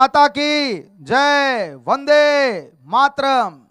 माता की जय, वंदे मातरम।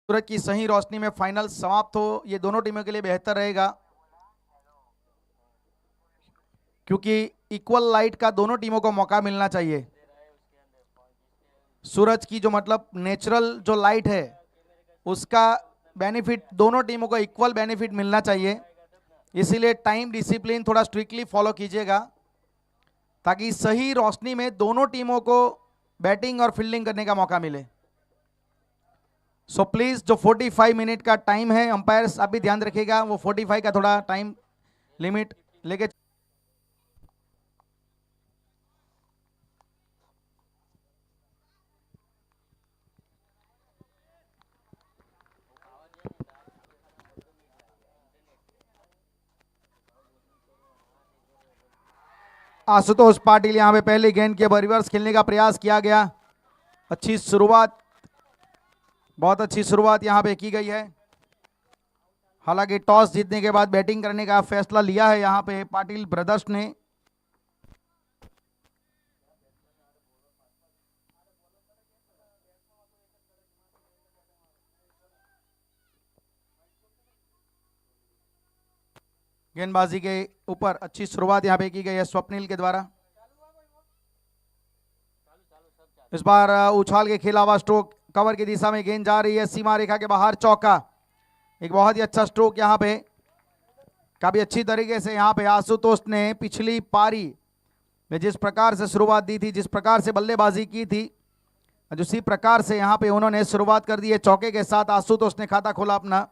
सूरज की सही रोशनी में फाइनल समाप्त हो, ये दोनों टीमों के लिए बेहतर रहेगा, क्योंकि इक्वल लाइट का दोनों टीमों को मौका मिलना चाहिए। सूरज की जो मतलब नेचुरल जो लाइट है उसका बेनिफिट दोनों टीमों को इक्वल बेनिफिट मिलना चाहिए, इसीलिए टाइम डिसिप्लिन थोड़ा स्ट्रिक्टली फॉलो कीजिएगा ताकि सही रोशनी में दोनों टीमों को बैटिंग और फील्डिंग करने का मौका मिले। सो प्लीज जो 45 मिनट का टाइम है, अंपायर्स आप भी ध्यान रखिएगा, वो 45 का थोड़ा टाइम लिमिट लेके। आशुतोष पाटिल यहां पे पहले गेंद के रिवर्स खेलने का प्रयास किया गया। अच्छी शुरुआत, बहुत अच्छी शुरुआत यहां पे की गई है। हालांकि टॉस जीतने के बाद बैटिंग करने का फैसला लिया है यहां पे पाटिल ब्रदर्स ने। गेंदबाजी के ऊपर अच्छी शुरुआत यहां पे की गई है स्वप्निल के द्वारा। इस बार उछाल के खेला हुआ स्ट्रोक, कवर की दिशा में गेंद जा रही है, सीमा रेखा के बाहर चौका। एक बहुत ही अच्छा स्ट्रोक यहां पे, काफी अच्छी तरीके से यहां पे आशुतोष ने पिछली पारी में जिस प्रकार से शुरुआत दी थी, जिस प्रकार से बल्लेबाजी की थी, उसी प्रकार से यहां पे उन्होंने शुरुआत कर दी है। चौके के साथ आशुतोष ने खाता खोला अपना।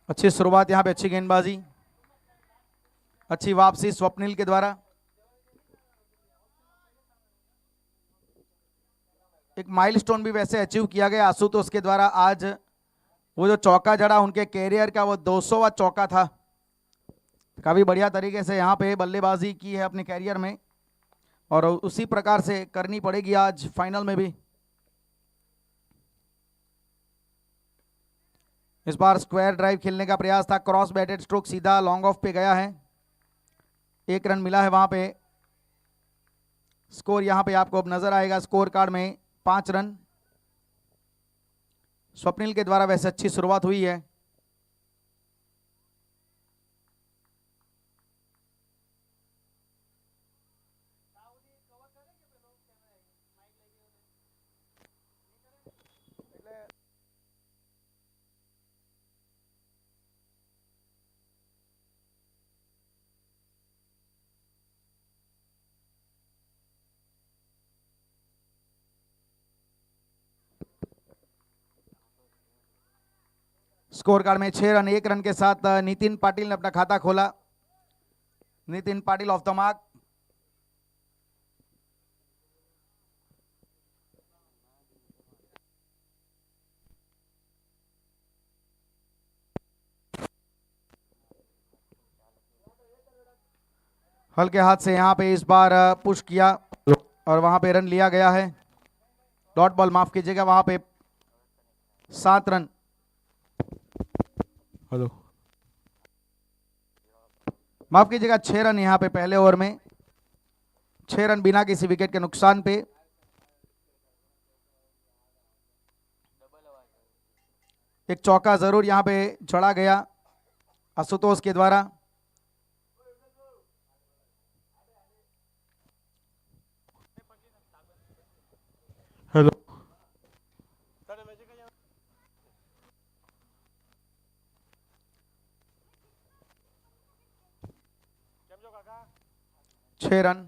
अच्छी शुरुआत यहां पे, अच्छी गेंदबाजी, अच्छी वापसी स्वप्निल के द्वारा। एक माइलस्टोन भी वैसे अचीव किया गया आशुतोष के द्वारा आज। वो जो चौका जड़ा उनके कैरियर का वो 200वां चौका था। काफी बढ़िया तरीके से यहाँ पे बल्लेबाजी की है अपने कैरियर में, और उसी प्रकार से करनी पड़ेगी आज फाइनल में भी। इस बार स्क्वायर ड्राइव खेलने का प्रयास था, क्रॉस बैटेड स्ट्रोक सीधा लॉन्ग ऑफ पे गया है। 1 रन मिला है वहां पे। स्कोर यहां पे आपको अब नजर आएगा स्कोर कार्ड में, 5 रन। स्वप्निल के द्वारा वैसे अच्छी शुरुआत हुई है। स्कोर कार्ड में 6 रन, 1 रन के साथ नितिन पाटिल ने अपना खाता खोला। Nitin Patil of the mark. हल्के हाथ से यहाँ पे इस बार पुश किया और वहां पे रन लिया गया है। डॉट बॉल, माफ कीजिएगा, वहां पे 7 रन। हेलो, माफ कीजिएगा, 6 रन यहाँ पे पहले ओवर में, 6 रन बिना किसी विकेट के नुकसान पे। एक चौका जरूर यहाँ पे चढ़ा गया आशुतोष के द्वारा। Hello, 6 run.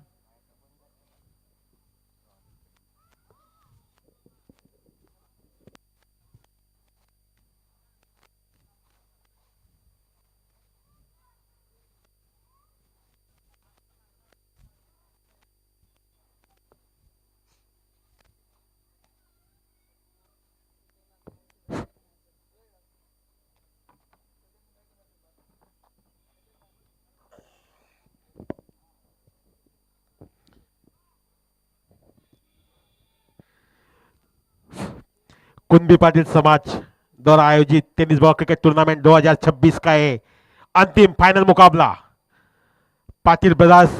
कुंभी पाटिल समाज द्वारा आयोजित टेनिस बॉल क्रिकेट टूर्नामेंट 2026 का ये अंतिम फाइनल मुकाबला पाटिल ब्रदर्स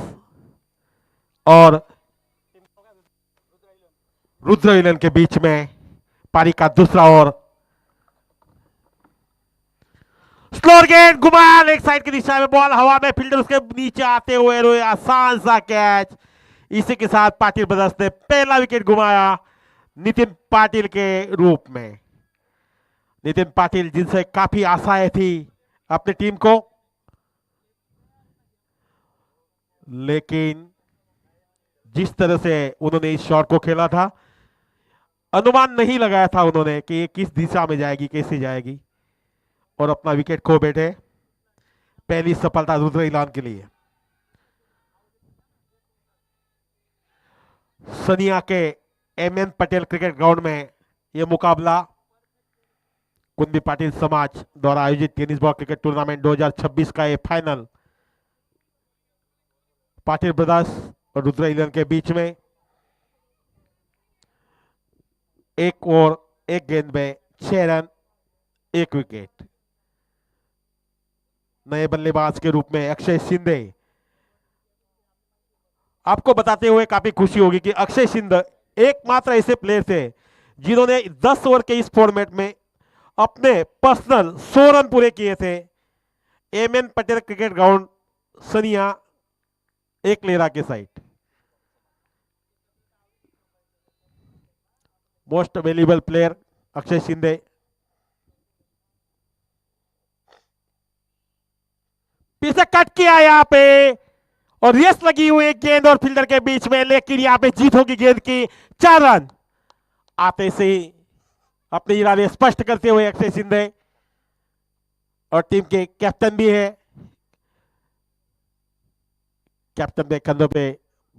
और रुद्र इलन के बीच में। पारी का दूसरा ओवर, स्लोर गेंद घुमाया लेग साइड की दिशा में, बॉल हवा में, फील्डर उसके नीचे आते हुए रोए, आसान सा कैच। इसी के साथ पाटिल ब्रदर्स ने पहला विकेट घुमाया नितिन पाटिल के रूप में। नितिन पाटिल जिनसे काफी आशाएं थी अपनी टीम को, लेकिन जिस तरह से उन्होंने इस शॉट को खेला था, अनुमान नहीं लगाया था उन्होंने कि ये किस दिशा में जाएगी, कैसे जाएगी, और अपना विकेट खो बैठे। पहली सफलता रुद्र इलान के लिए। सनिया के एमएन पटेल क्रिकेट ग्राउंड में यह मुकाबला कुंभी पाटिल समाज द्वारा आयोजित टेनिस बॉल क्रिकेट टूर्नामेंट 2026 का ये फाइनल पाटिल ब्रदर्स और रुद्र इलन के बीच में। एक ओवर एक गेंद में 6 रन 1 विकेट। नए बल्लेबाज के रूप में अक्षय शिंदे। आपको बताते हुए काफी खुशी होगी कि अक्षय शिंदे एकमात्र ऐसे प्लेयर थे जिन्होंने 10 ओवर के इस फॉर्मेट में अपने पर्सनल 100 रन पूरे किए थे। एमएन पटेल क्रिकेट ग्राउंड सनिया एक लेरा के side. Most available player Akshay Shinde. पीछे कट किया यहाँ पे और रेस लगी हुई गेंद और फील्डर के बीच में, लेकिन यहाँ पे जीत होगी गेंद की। 4 रन आते से ही अपने इरादे स्पष्ट करते हुए अक्षय शिंदे, और टीम के कैप्टन भी है। कैप्टन के कंधों पे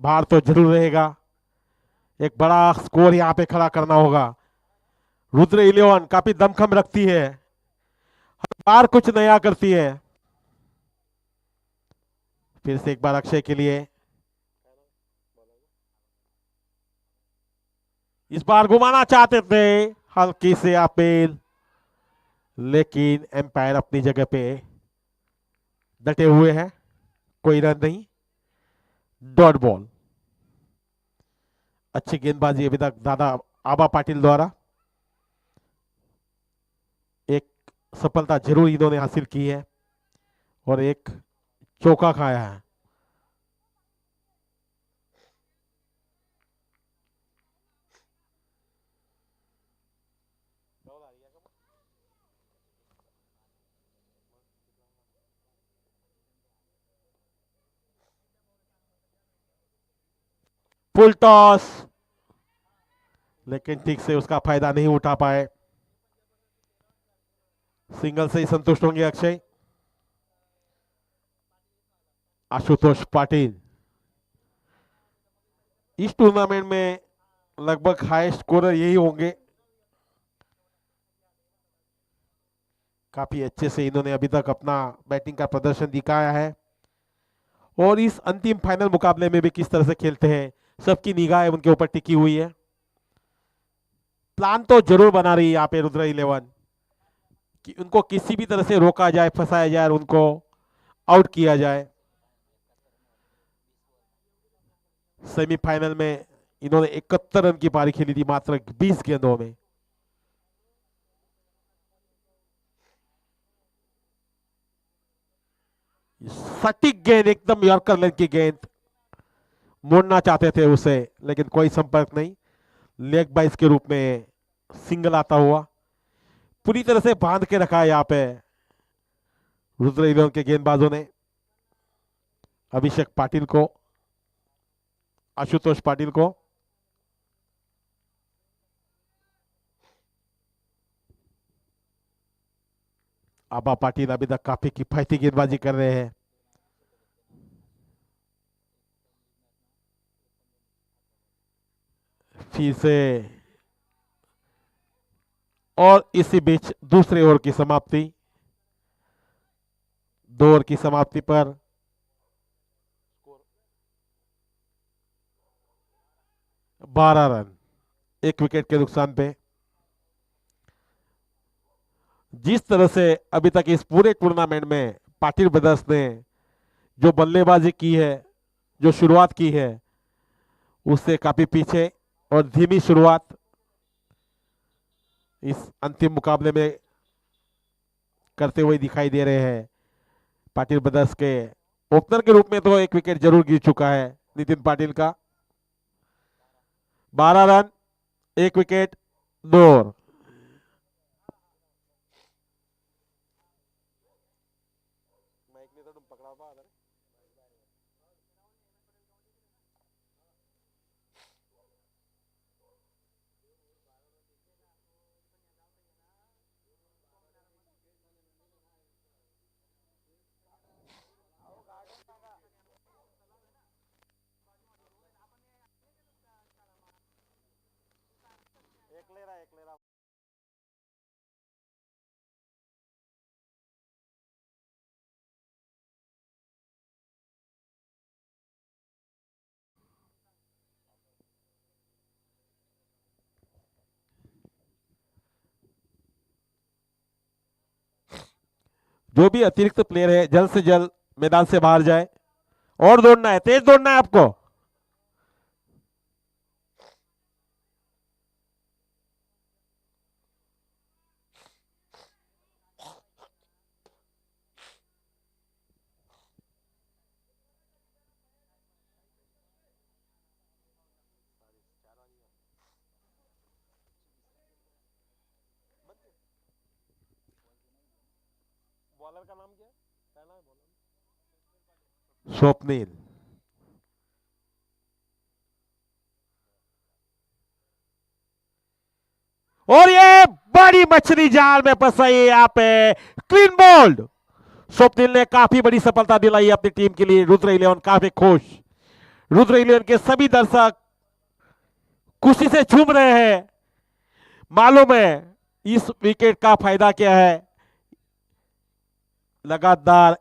भार तो जरूर रहेगा, एक बड़ा स्कोर यहां पे खड़ा करना होगा। रुद्र इलेवन काफी दमखम रखती है, हर बार कुछ नया करती है। फिर से एक बार अक्षय के लिए, इस बार घुमाना चाहते थे, हल्की से अपील, लेकिन एम्पायर अपनी जगह पे डटे हुए हैं, कोई रन नहीं, डॉट बॉल। अच्छी गेंदबाजी अभी तक दादा आबा पाटिल द्वारा। एक सफलता जरूर इन्होंने हासिल की है और एक चौका खाया है। फुल टॉस, लेकिन ठीक से उसका फायदा नहीं उठा पाए। सिंगल से ही संतुष्ट होंगे अक्षय। आशुतोष पाटिल इस टूर्नामेंट में लगभग हाईएस्ट स्कोरर यही होंगे। काफी अच्छे से इन्होंने अभी तक अपना बैटिंग का प्रदर्शन दिखाया है और इस अंतिम फाइनल मुकाबले में भी किस तरह से खेलते हैं, सबकी निगाहें उनके ऊपर टिकी हुई है। प्लान तो जरूर बना रही है यहाँ पे रुद्र 11 कि उनको किसी भी तरह से रोका जाए, फंसाया जाए और उनको आउट किया जाए। सेमीफाइनल में इन्होंने 71 रन की पारी खेली थी मात्र 20 गेंदों में। सटीक गेंद, एकदम यॉर्कर लेंथ की गेंद, मोड़ना चाहते थे उसे लेकिन कोई संपर्क नहीं। लेग बाइस के रूप में सिंगल आता हुआ, पूरी तरह से बांध के रखा है यहाँ पे रुद्र 11 के गेंदबाजों ने अभिषेक पाटिल को, आशुतोष पाटिल को। आबा पाटिल अभी तक काफी किफायती गेंदबाजी कर रहे हैं। फिर से, और इसी बीच दूसरे ओवर की समाप्ति, 2 ओवर की समाप्ति पर 12 रन, 1 विकेट के नुकसान पे। जिस तरह से अभी तक इस पूरे टूर्नामेंट में पाटिल ब्रदर्स ने जो बल्लेबाजी की है, जो शुरुआत की है, उससे काफी पीछे और धीमी शुरुआत इस अंतिम मुकाबले में करते हुए दिखाई दे रहे हैं। पाटिल ब्रदर्स के ओपनर के रूप में तो 1 विकेट जरूर गिर चुका है नितिन पाटिल का। 12 रन, 1 विकेट, 2 ओवर। जो भी अतिरिक्त प्लेयर है जल्द से जल्द मैदान से बाहर जाए, और दौड़ना है, तेज दौड़ना है आपको। बॉलर का नाम क्या है? स्वप्निल। और ये बड़ी मछली जाल में फंस गई यहाँ पे, क्लीन बोल्ड। स्वप्निल ने काफी बड़ी सफलता दिलाई अपनी टीम के लिए। रुद्र 11 काफी खुश, रुद्र 11 के सभी दर्शक खुशी से झूम रहे हैं। मालूम है इस विकेट का फायदा क्या है। लगातार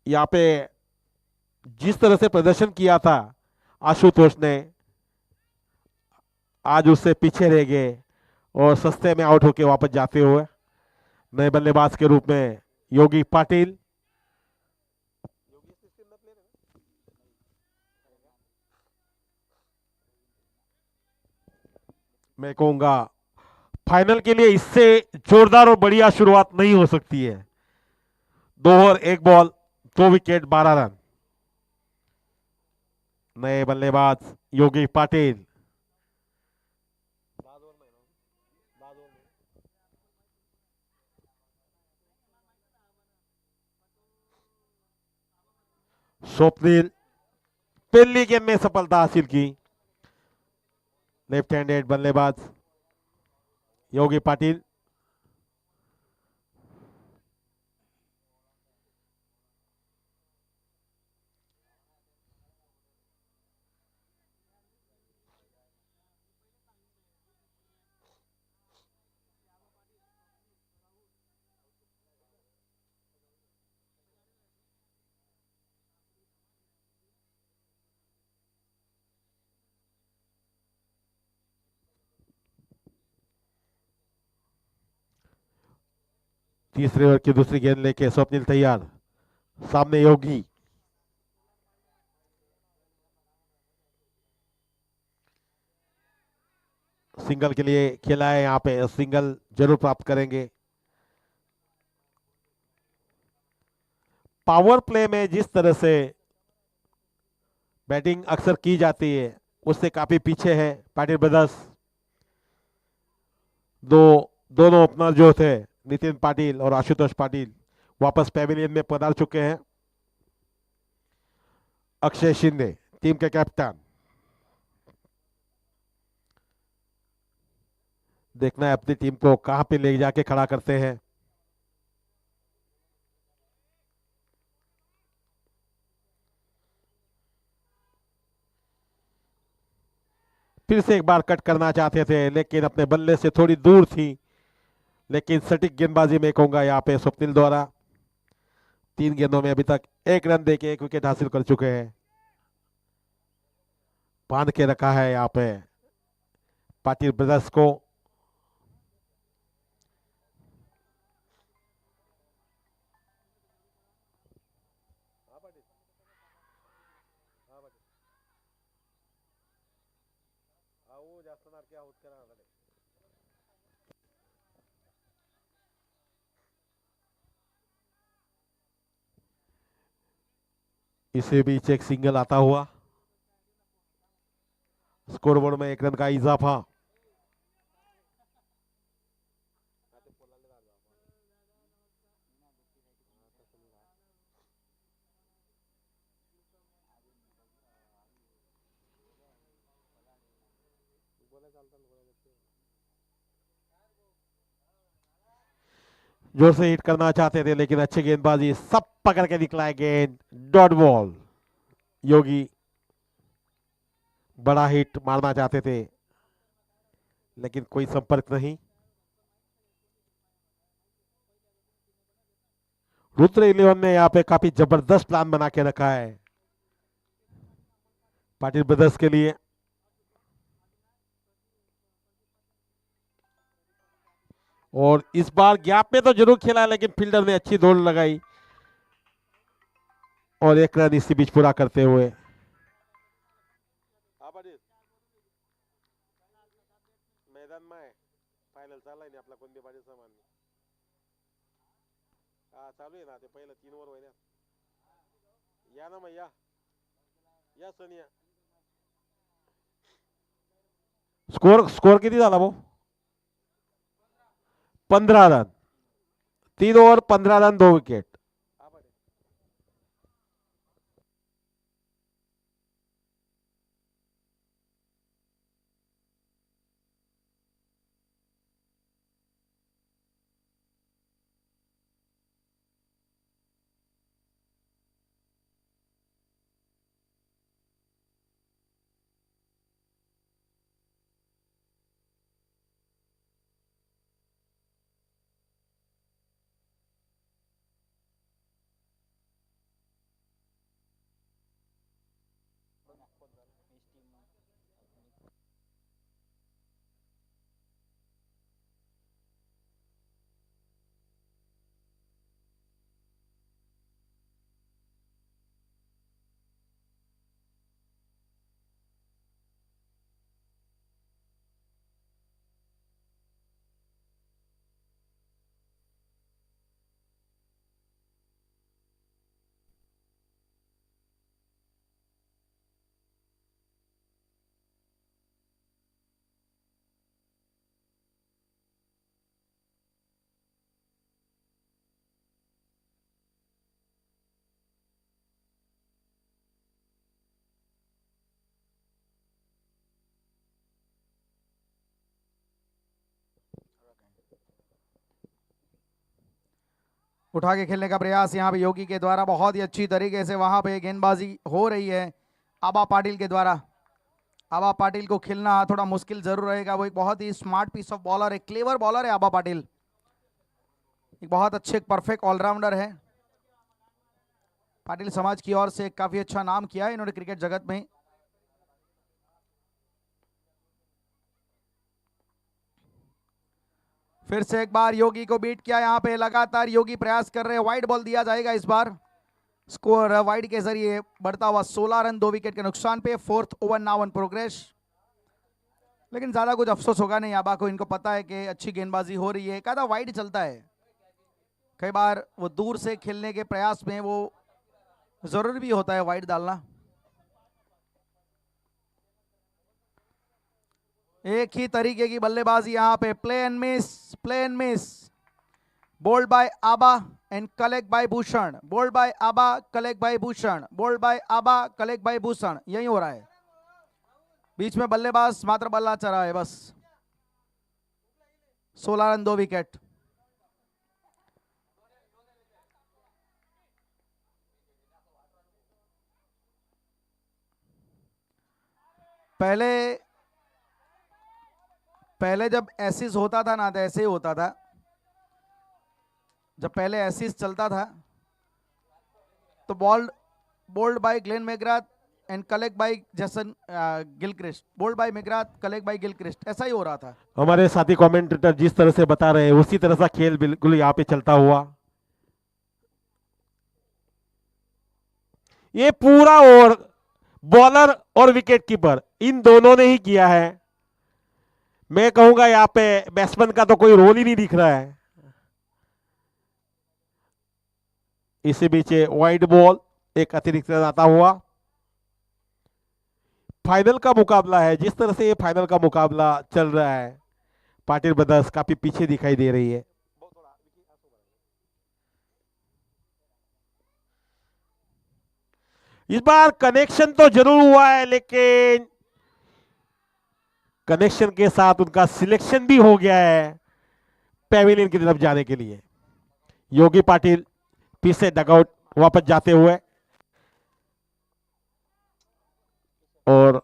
यहाँ पे जिस तरह से प्रदर्शन किया था आशुतोष ने, आज उससे पीछे रह गए और सस्ते में आउट होकर वापस जाते हुए नए बल्लेबाज के रूप में योगी पाटिल। मैं कहूंगा फाइनल के लिए इससे जोरदार और बढ़िया शुरुआत नहीं हो सकती है। 2 ओवर 1 बॉल, 2 विकेट, 12 रन। नए बल्लेबाज योगी पाटिल। स्वप्निल पहली गेंद में सफलता हासिल की। लेफ्ट हैंडेड बल्लेबाज योगी पाटिल। तीसरे ओवर की दूसरी गेंद लेके स्वप्निल तैयार, सामने योगी। सिंगल के लिए खेला है, यहाँ पे सिंगल जरूर प्राप्त करेंगे। पावर प्ले में जिस तरह से बैटिंग अक्सर की जाती है उससे काफी पीछे है पाटिल ब्रदर्स। दोनों ओपनर जो थे नितिन पाटिल और आशुतोष पाटिल वापस पैविलियन में पधार चुके हैं। अक्षय शिंदे टीम के कैप्टन, देखना है अपनी टीम को कहां पे ले जाके खड़ा करते हैं। फिर से एक बार कट करना चाहते थे लेकिन अपने बल्ले से थोड़ी दूर थी, लेकिन सटीक गेंदबाजी में कहूंगा यहाँ पे स्वप्निल द्वारा। 3 गेंदों में अभी तक 1 रन देके 1 विकेट हासिल कर चुके हैं। बांध के रखा है यहाँ पे पाटिल ब्रदर्स को। इसे बीच एक सिंगल आता हुआ, स्कोरबोर्ड में 1 रन का इजाफा। जोर से हिट करना चाहते थे लेकिन अच्छी गेंदबाजी, सब पकड़ के निकला है गेंद, डॉट बॉल। योगी बड़ा हिट मारना चाहते थे लेकिन कोई संपर्क नहीं। रुद्र 11 ने यहाँ पे काफी जबरदस्त प्लान बना के रखा है पाटिल ब्रदर्स के लिए। और इस बार गैप में तो जरूर खेला लेकिन फील्डर ने अच्छी दौड़ लगाई और 1 रन इसी बीच पूरा करते हुए। मैदान में फायनल चाललाय नाही आपला कोणती बाजी सामान चालू आहे ना ते पहिलं 3 ओव्हर होईल। या ना मग या सोनिया। स्कोर किती झाला भाऊ? 15 रन, 3 ओव्हर 15 रन 2 विकेट। उठा के खेलने का प्रयास यहाँ पे योगी के द्वारा बहुत ही अच्छी तरीके से वहां पे गेंदबाजी हो रही है आबा पाटिल के द्वारा। आबा पाटिल को खेलना थोड़ा मुश्किल जरूर रहेगा, वो एक बहुत ही स्मार्ट पीस ऑफ बॉलर है, क्लेवर बॉलर है आबा पाटिल, एक बहुत अच्छे परफेक्ट ऑलराउंडर है। पाटिल समाज की ओर से काफी अच्छा नाम किया है इन्होंने क्रिकेट जगत में। फिर से एक बार योगी को बीट किया यहाँ पे, लगातार योगी प्रयास कर रहे हैं, वाइड बॉल दिया जाएगा इस बार। स्कोर वाइड के जरिए बढ़ता हुआ 16 रन 2 विकेट के नुकसान पे। 4th over now on progress. लेकिन ज्यादा कुछ अफसोस होगा नहीं याबा को, इनको पता है कि अच्छी गेंदबाजी हो रही है, कहता वाइड चलता है। कई बार वो दूर से खेलने के प्रयास में वो जरूरी भी होता है वाइड डालना। एक ही तरीके की बल्लेबाजी यहाँ पे, play and miss, bowled by Aaba and collect by Bhushan, bowled by Aaba collect by Bhushan, bowled by Aaba collect by Bhushan, यही हो रहा है। बीच में बल्लेबाज मात्र बल्ला चढ़ा है बस। 16 रन 2 विकेट। पहले जब एसिस होता था ना, तो ऐसे ही होता था। जब पहले एसिस चलता था तो bowled by Glenn McGrath and collect by Jason Gilchrist, bowled by McGrath collect by Gilchrist, ऐसा ही हो रहा था। हमारे साथी कमेंटेटर जिस तरह से बता रहे हैं उसी तरह का खेल बिल्कुल यहाँ पे चलता हुआ। ये पूरा ओवर बॉलर और विकेट कीपर इन दोनों ने ही किया है। मैं कहूंगा यहाँ पे बैट्समैन का तो कोई रोल ही नहीं दिख रहा है। इसी बीच वाइड बॉल, एक अतिरिक्त रन आता हुआ। फाइनल का मुकाबला है, जिस तरह से ये फाइनल का मुकाबला चल रहा है, पाटिल ब्रदर्स काफी पीछे दिखाई दे रही है। इस बार कनेक्शन तो जरूर हुआ है, लेकिन कनेक्शन के साथ उनका सिलेक्शन भी हो गया है पैविलियन की तरफ जाने के लिए। योगी पाटिल फिर से डगआउट वापस जाते हुए, और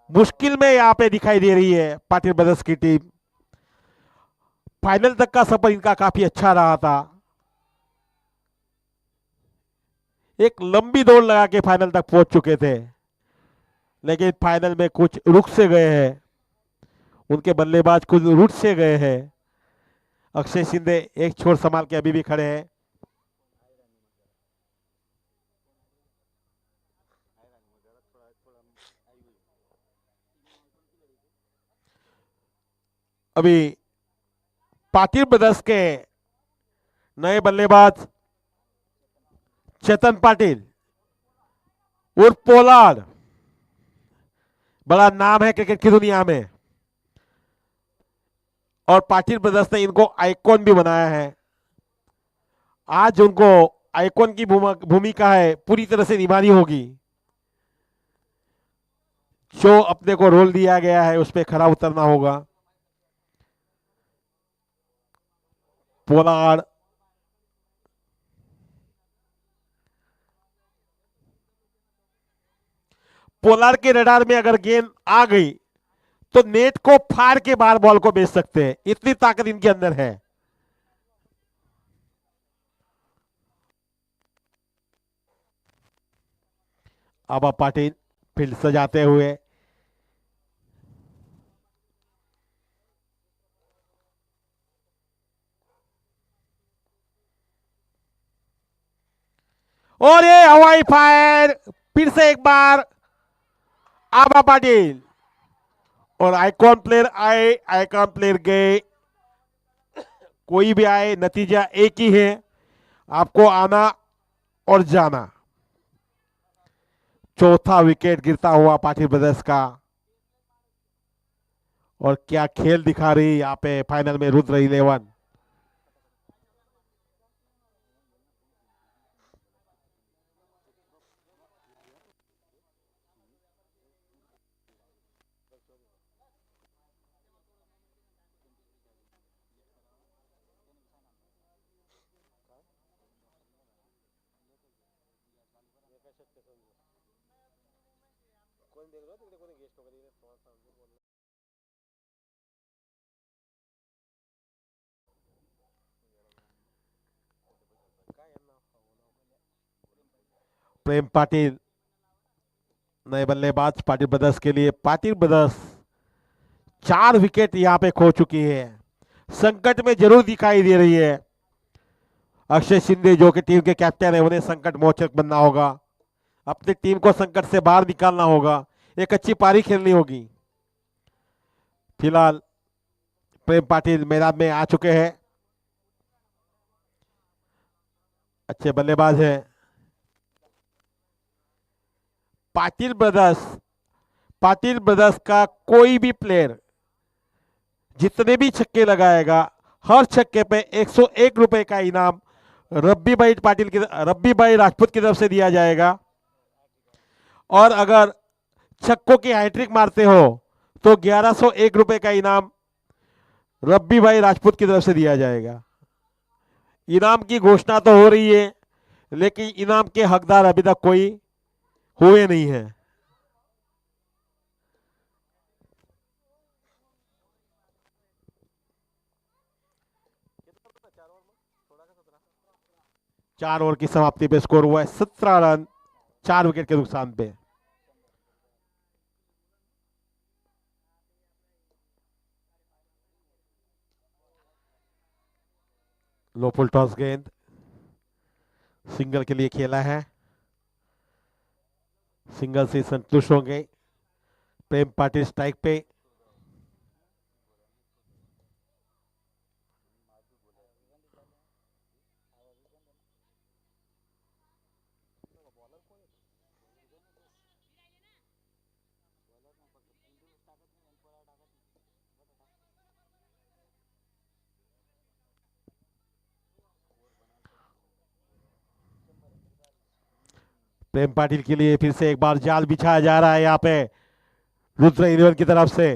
मुश्किल में यहां पे दिखाई दे रही है पाटिल ब्रदर्स की टीम। फाइनल तक का सफर इनका काफी अच्छा रहा था। एक लंबी दौड़ लगा के फाइनल तक पहुंच चुके थे, लेकिन फाइनल में कुछ रुक से गए हैं, उनके बल्लेबाज कुछ रुट से गए हैं। अक्षय शिंदे एक छोर संभाल के अभी भी खड़े हैं। अभी पाटिल ब्रदर्स के नए बल्लेबाज चेतन पाटिल उर्फ पोलार्ड, बड़ा नाम है क्रिकेट की दुनिया में, और पाटिल ब्रदर्स ने इनको आइकॉन भी बनाया है। आज उनको आइकॉन की भूमिका है पूरी तरह से निभानी होगी। जो अपने को रोल दिया गया है उस पर खरा उतरना होगा। पोलार्ड के रडार में अगर गेंद आ गई तो नेट को फाड़ के बाहर बॉल को भेज सकते हैं, इतनी ताकत इनके अंदर है। आबा पाटिल फील्ड सजाते हुए, और ये हवाई फायर, फिर से एक बार आबा पाटिल, और आइकॉन प्लेयर आए, आइकॉन प्लेयर गए, कोई भी आए नतीजा एक ही है, आपको आना और जाना। चौथा विकेट गिरता हुआ पाटिल ब्रदर्स का, और क्या खेल दिखा रही यहाँ पे फाइनल में रुद्र 11। प्रेम पाटिल नए बल्लेबाज पाटिल ब्रदर्स के लिए। पाटिल ब्रदर्स 4 विकेट यहां पे खो चुकी है। संकट में जरूर दिखाई दे रही है। अक्षय शिंदे जो कि टीम के कैप्टन है, उन्हें संकट मोचक बनना होगा, अपनी टीम को संकट से बाहर निकालना होगा, एक अच्छी पारी खेलनी होगी। फिलहाल प्रेम पाटिल मैदान में आ चुके हैं, अच्छे बल्लेबाज है। पाटिल ब्रदर्स का कोई भी प्लेयर जितने भी छक्के लगाएगा, हर छक्के पे 101 रुपए का इनाम रब्बी भाई राजपूत की तरफ से दिया जाएगा। और अगर छक्कों की हैट्रिक मारते हो तो 1101 रुपए का इनाम रब्बी भाई राजपूत की तरफ से दिया जाएगा। इनाम की घोषणा तो हो रही है, लेकिन इनाम के हकदार अभी तक कोई हुए नहीं है। चार ओवर की समाप्ति पे स्कोर हुआ है 17 रन 4 विकेट के नुकसान पे। लो फुल टॉस गेंद सिंगल के लिए खेला है, सिंगल से संतुष्ट होंगे प्रेम पाटिल। स्ट्राइक पे प्रेम पाटिल के लिए फिर से एक बार जाल बिछाया जा रहा है यहाँ पे रुद्र 11 की तरफ से।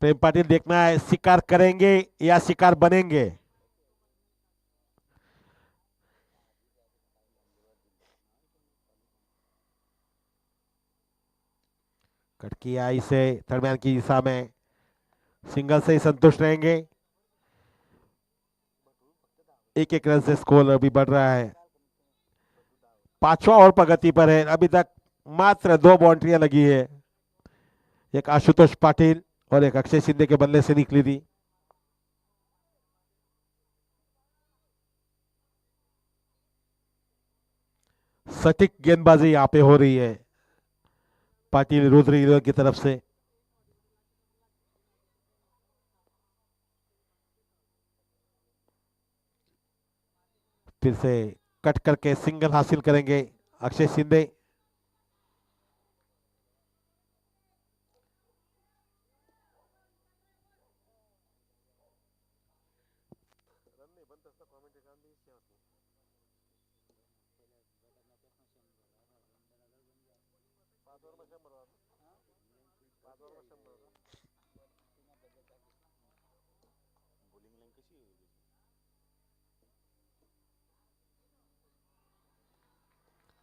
प्रेम पाटिल देखना है शिकार करेंगे या शिकार बनेंगे। कटकी आई से दरमियान की दिशा में सिंगल से ही संतुष्ट रहेंगे। एक एक रन से स्कोर अभी बढ़ रहा है, 5वां ओवर प्रगति पर है। अभी तक मात्र 2 बाउंड्रियां लगी है, एक आशुतोष पाटिल और एक अक्षय शिंदे के बल्ले से निकली थी। सटीक गेंदबाजी यहाँ पे हो रही है पाटिल रुद्र की तरफ से। फिर से कट करके सिंगल हासिल करेंगे अक्षय शिंदे।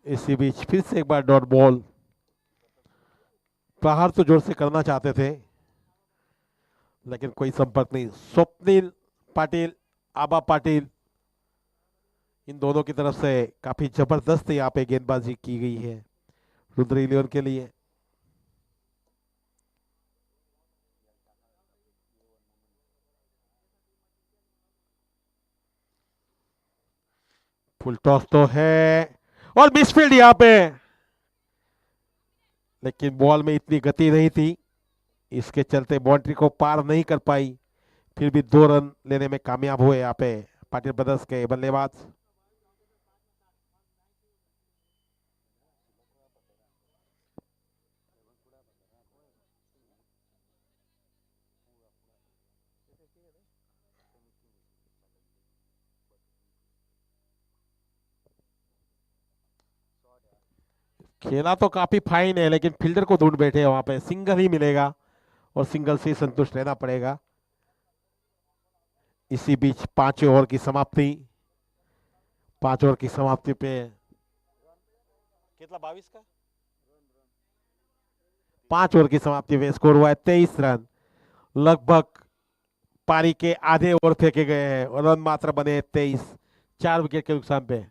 इसी बीच फिर से एक बार डॉट बॉल। प्रहार तो जोर से करना चाहते थे लेकिन कोई संपर्क नहीं। स्वप्निल पाटिल, आबा पाटिल, इन दोनों की तरफ से काफी जबरदस्त यहाँ पे गेंदबाजी की गई है रुद्र 11 के लिए। फुल टॉस तो है और मिसफील्ड यहाँ पे, लेकिन बॉल में इतनी गति नहीं थी, इसके चलते बाउंड्री को पार नहीं कर पाई। फिर भी 2 रन लेने में कामयाब हुए यहाँ पे पाटिल ब्रदर्स के बल्लेबाज। खेला तो काफी फाइन है, लेकिन फील्डर को ढूंढ बैठे वहां पे, सिंगल ही मिलेगा और सिंगल से ही संतुष्ट रहना पड़ेगा। इसी बीच 5 ओवर की समाप्ति, 5 ओवर की समाप्ति पे कितना 22 का 5 ओवर की समाप्ति पे स्कोर हुआ है 23 रन। लगभग पारी के आधे ओवर फेंके गए हैं और रन मात्र बने 23, 4 विकेट के नुकसान पे।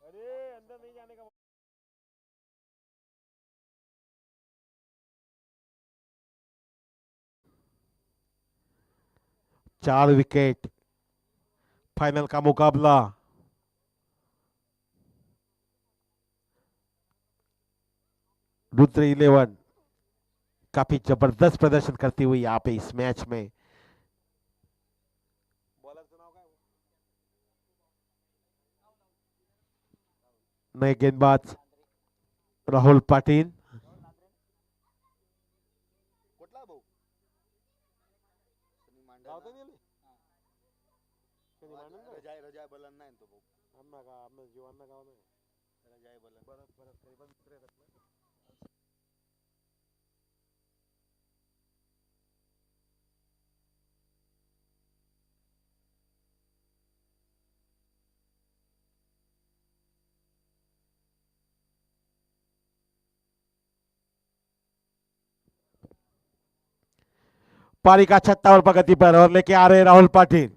अरे अंदर नहीं जाने का। 4 विकेट, फाइनल का मुकाबला। रुद्र 11 काफी जबरदस्त प्रदर्शन करती हुई यहाँ पे इस मैच में। नए गेंदबाज राहुल पाटिल। पारी का 6वां ओवर प्रगति पर और लेके आ रहे राहुल पाटिल।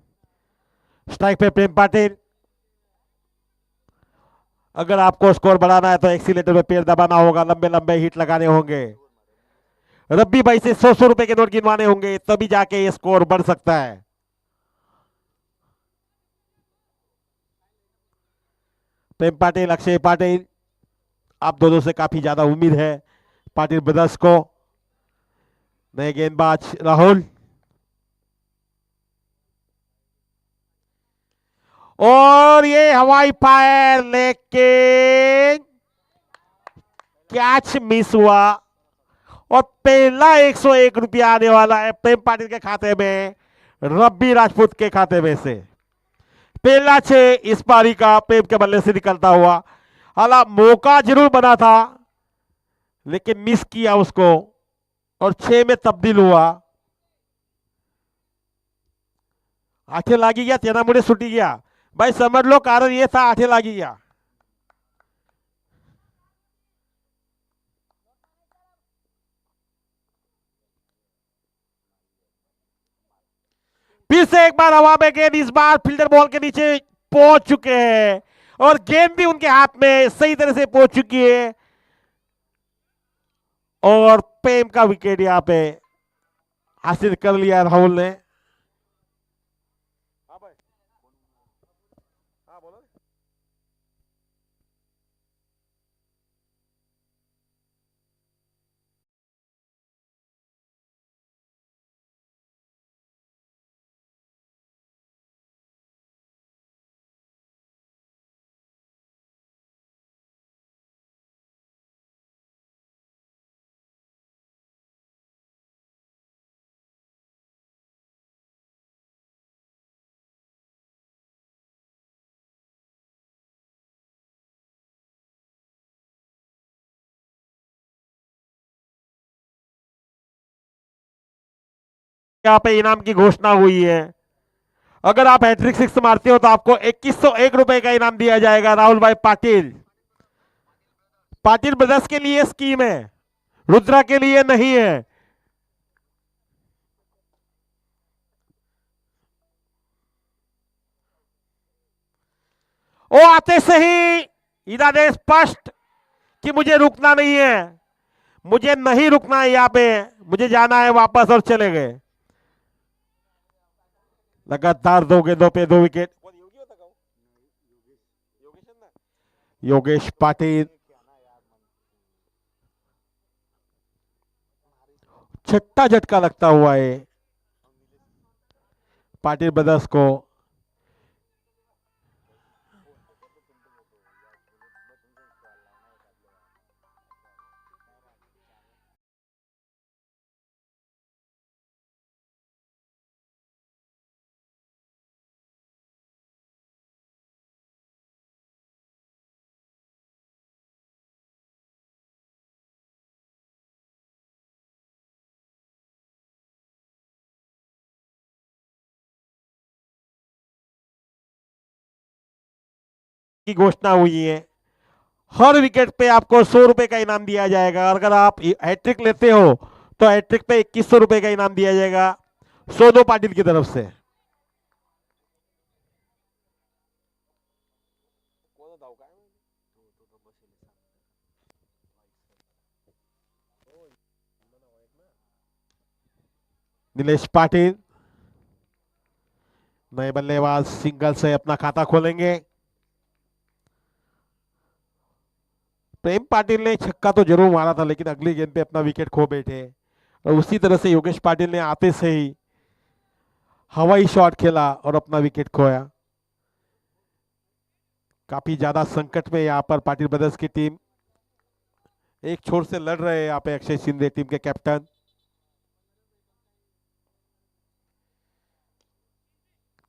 स्ट्राइक पे प्रेम पाटिल। अगर आपको स्कोर बढ़ाना है तो एक्सीलेटर पे पैर दबाना होगा, लंबे लंबे हिट लगाने होंगे, रब्बी भाई से 100 रुपए के नोट गिनवाने होंगे, तभी जाके ये स्कोर बढ़ सकता है। प्रेम पाटिल, अक्षय पाटिल, आप दोनों से काफी ज्यादा उम्मीद है पाटिल ब्रदर्स को। नए गेंदबाज राहुल, और ये हवाई फायर, लेकिन कैच मिस हुआ और पहला 101 रुपया आने वाला है प्रेम पाटिल के खाते में, रब्बी राजपूत के खाते में से। पहला 6 इस पारी का प्रेम के बल्ले से निकलता हुआ। हालांकि मौका जरूर बना था लेकिन मिस किया उसको और 6 में तब्दील हुआ। आठे लागी गया, तेना मुड़े सुटी गया भाई, समझ लो कारण ये था, आठे लागी गया। फिर से एक बार हवा में गेंद, इस बार फील्डर बॉल के नीचे पहुंच चुके हैं और गेंद भी उनके हाथ में सही तरह से पहुंच चुकी है और प्रेम का विकेट यहां पे हासिल कर लिया राहुल ने। हाँ भाई, हाँ बोलो। यहाँ पे इनाम की घोषणा हुई है। अगर आप हैट्रिक 6 मारते हो तो आपको 2101 रुपए का इनाम दिया जाएगा। राहुल भाई पाटिल, पाटिल ब्रदर्स के लिए स्कीम है, रुद्रा के लिए नहीं है। वो आते से ही इरादे स्पष्ट कि मुझे रुकना नहीं है, मुझे नहीं रुकना है, यहाँ पे मुझे जाना है वापस, और चले गए। लगातार 2 गेंदों पे 2 विकेट। योगेश पाटिल, छठा झटका लगता हुआ है पाटिल ब्रदर्स को। की घोषणा हुई है, हर विकेट पे आपको 100 रुपए का इनाम दिया जाएगा। अगर आप हैट्रिक लेते हो तो हैट्रिक पे 2100 रुपए का इनाम दिया जाएगा सोनू पाटिल की तरफ से। नीलेश पाटिल नए बल्लेबाज सिंगल से अपना खाता खोलेंगे। प्रेम पाटिल ने छक्का तो जरूर मारा था, लेकिन अगली गेंद पे अपना विकेट खो बैठे और उसी तरह से योगेश पाटिल ने आते से ही हवाई शॉट खेला और अपना विकेट खोया। काफी ज्यादा संकट में यहाँ पर पाटिल ब्रदर्स की टीम, एक छोर से लड़ रहे हैं यहाँ पे अक्षय शिंदे टीम के कैप्टन।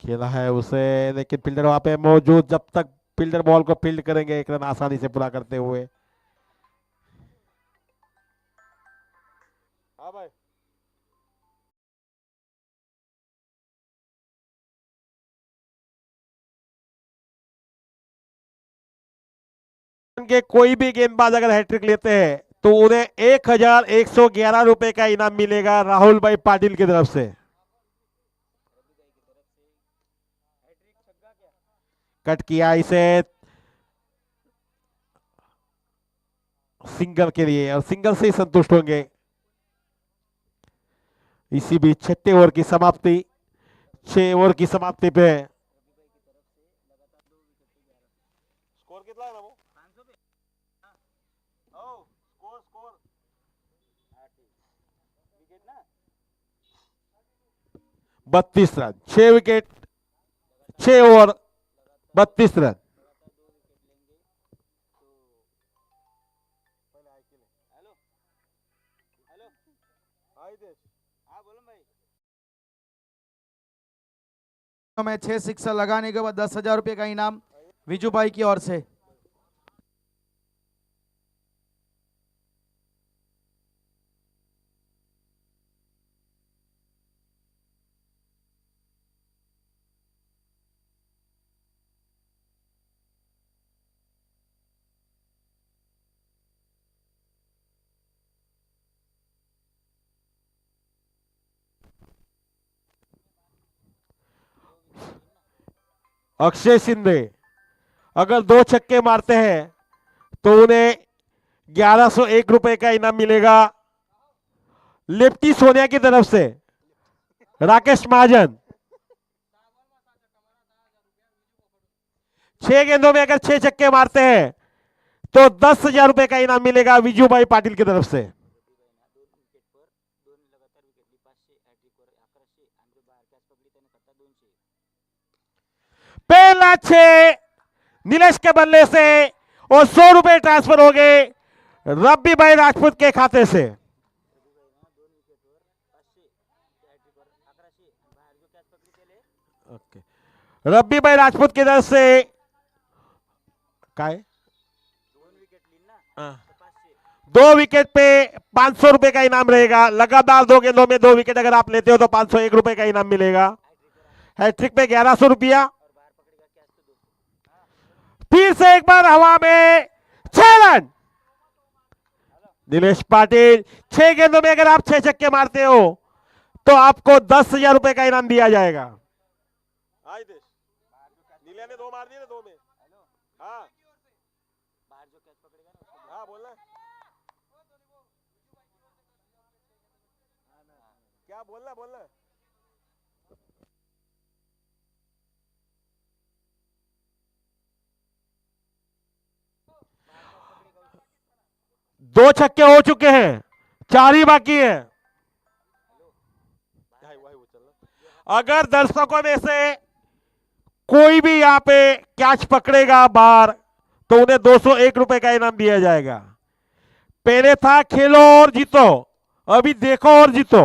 खेला है उसे, लेकिन फील्डर वहां पे मौजूद, जब तक फील्डर बॉल को फील्ड करेंगे एक रन आसानी से पूरा करते हुए। हाँ भाई, के कोई भी गेंदबाज अगर हैट्रिक लेते हैं तो उन्हें 1111 रुपए का इनाम मिलेगा राहुल भाई पाटिल की तरफ से। कट किया इसे सिंगल के लिए और सिंगल से ही संतुष्ट होंगे। इसी बीच छठे ओवर की समाप्ति, 6 ओवर की समाप्ति पे स्कोर कितना है ना वो? 32 रन, 6 विकेट, 6 ओवर, 32 रन। में 6 सिक्सर लगाने के बाद 10,000 रुपये का इनाम विजू भाई की ओर से। अक्षय शिंदे अगर 2 छक्के मारते हैं तो उन्हें 1101 रुपए का इनाम मिलेगा। लेफ्टी सोनिया की तरफ से राकेश महाजन 6 गेंदों में अगर 6 छक्के मारते हैं तो 10,000 रुपए का इनाम मिलेगा विजू भाई पाटिल की तरफ से। पहला 6 नीलेश के बल्ले से और 100 रुपए ट्रांसफर हो गए रब्बी भाई राजपूत के खाते से। ओके, रब्बी भाई राजपूत की तरफ से काय 2 विकेट पे 500 रुपए का इनाम रहेगा। लगातार 2 गेंदों में 2 विकेट अगर आप लेते हो तो 501 रुपए का इनाम मिलेगा। हैट्रिक पे 1100 रुपया। फिर से एक बार हवा में 6 रन। नीलेश पाटिल 6 गेंदों में अगर आप 6 छक्के मारते हो तो आपको 10,000 रुपए का इनाम दिया जाएगा। नीले ने 2 मार दिए ना, 2 में। हाँ हाँ, बोलना क्या बोलना बोलना। दो छक्के हो चुके हैं, 4 ही बाकी है। अगर दर्शकों में से कोई भी यहां पे कैच पकड़ेगा बाहर तो उन्हें 201 रुपए का इनाम दिया जाएगा। पहले था खेलो और जीतो, अभी देखो और जीतो।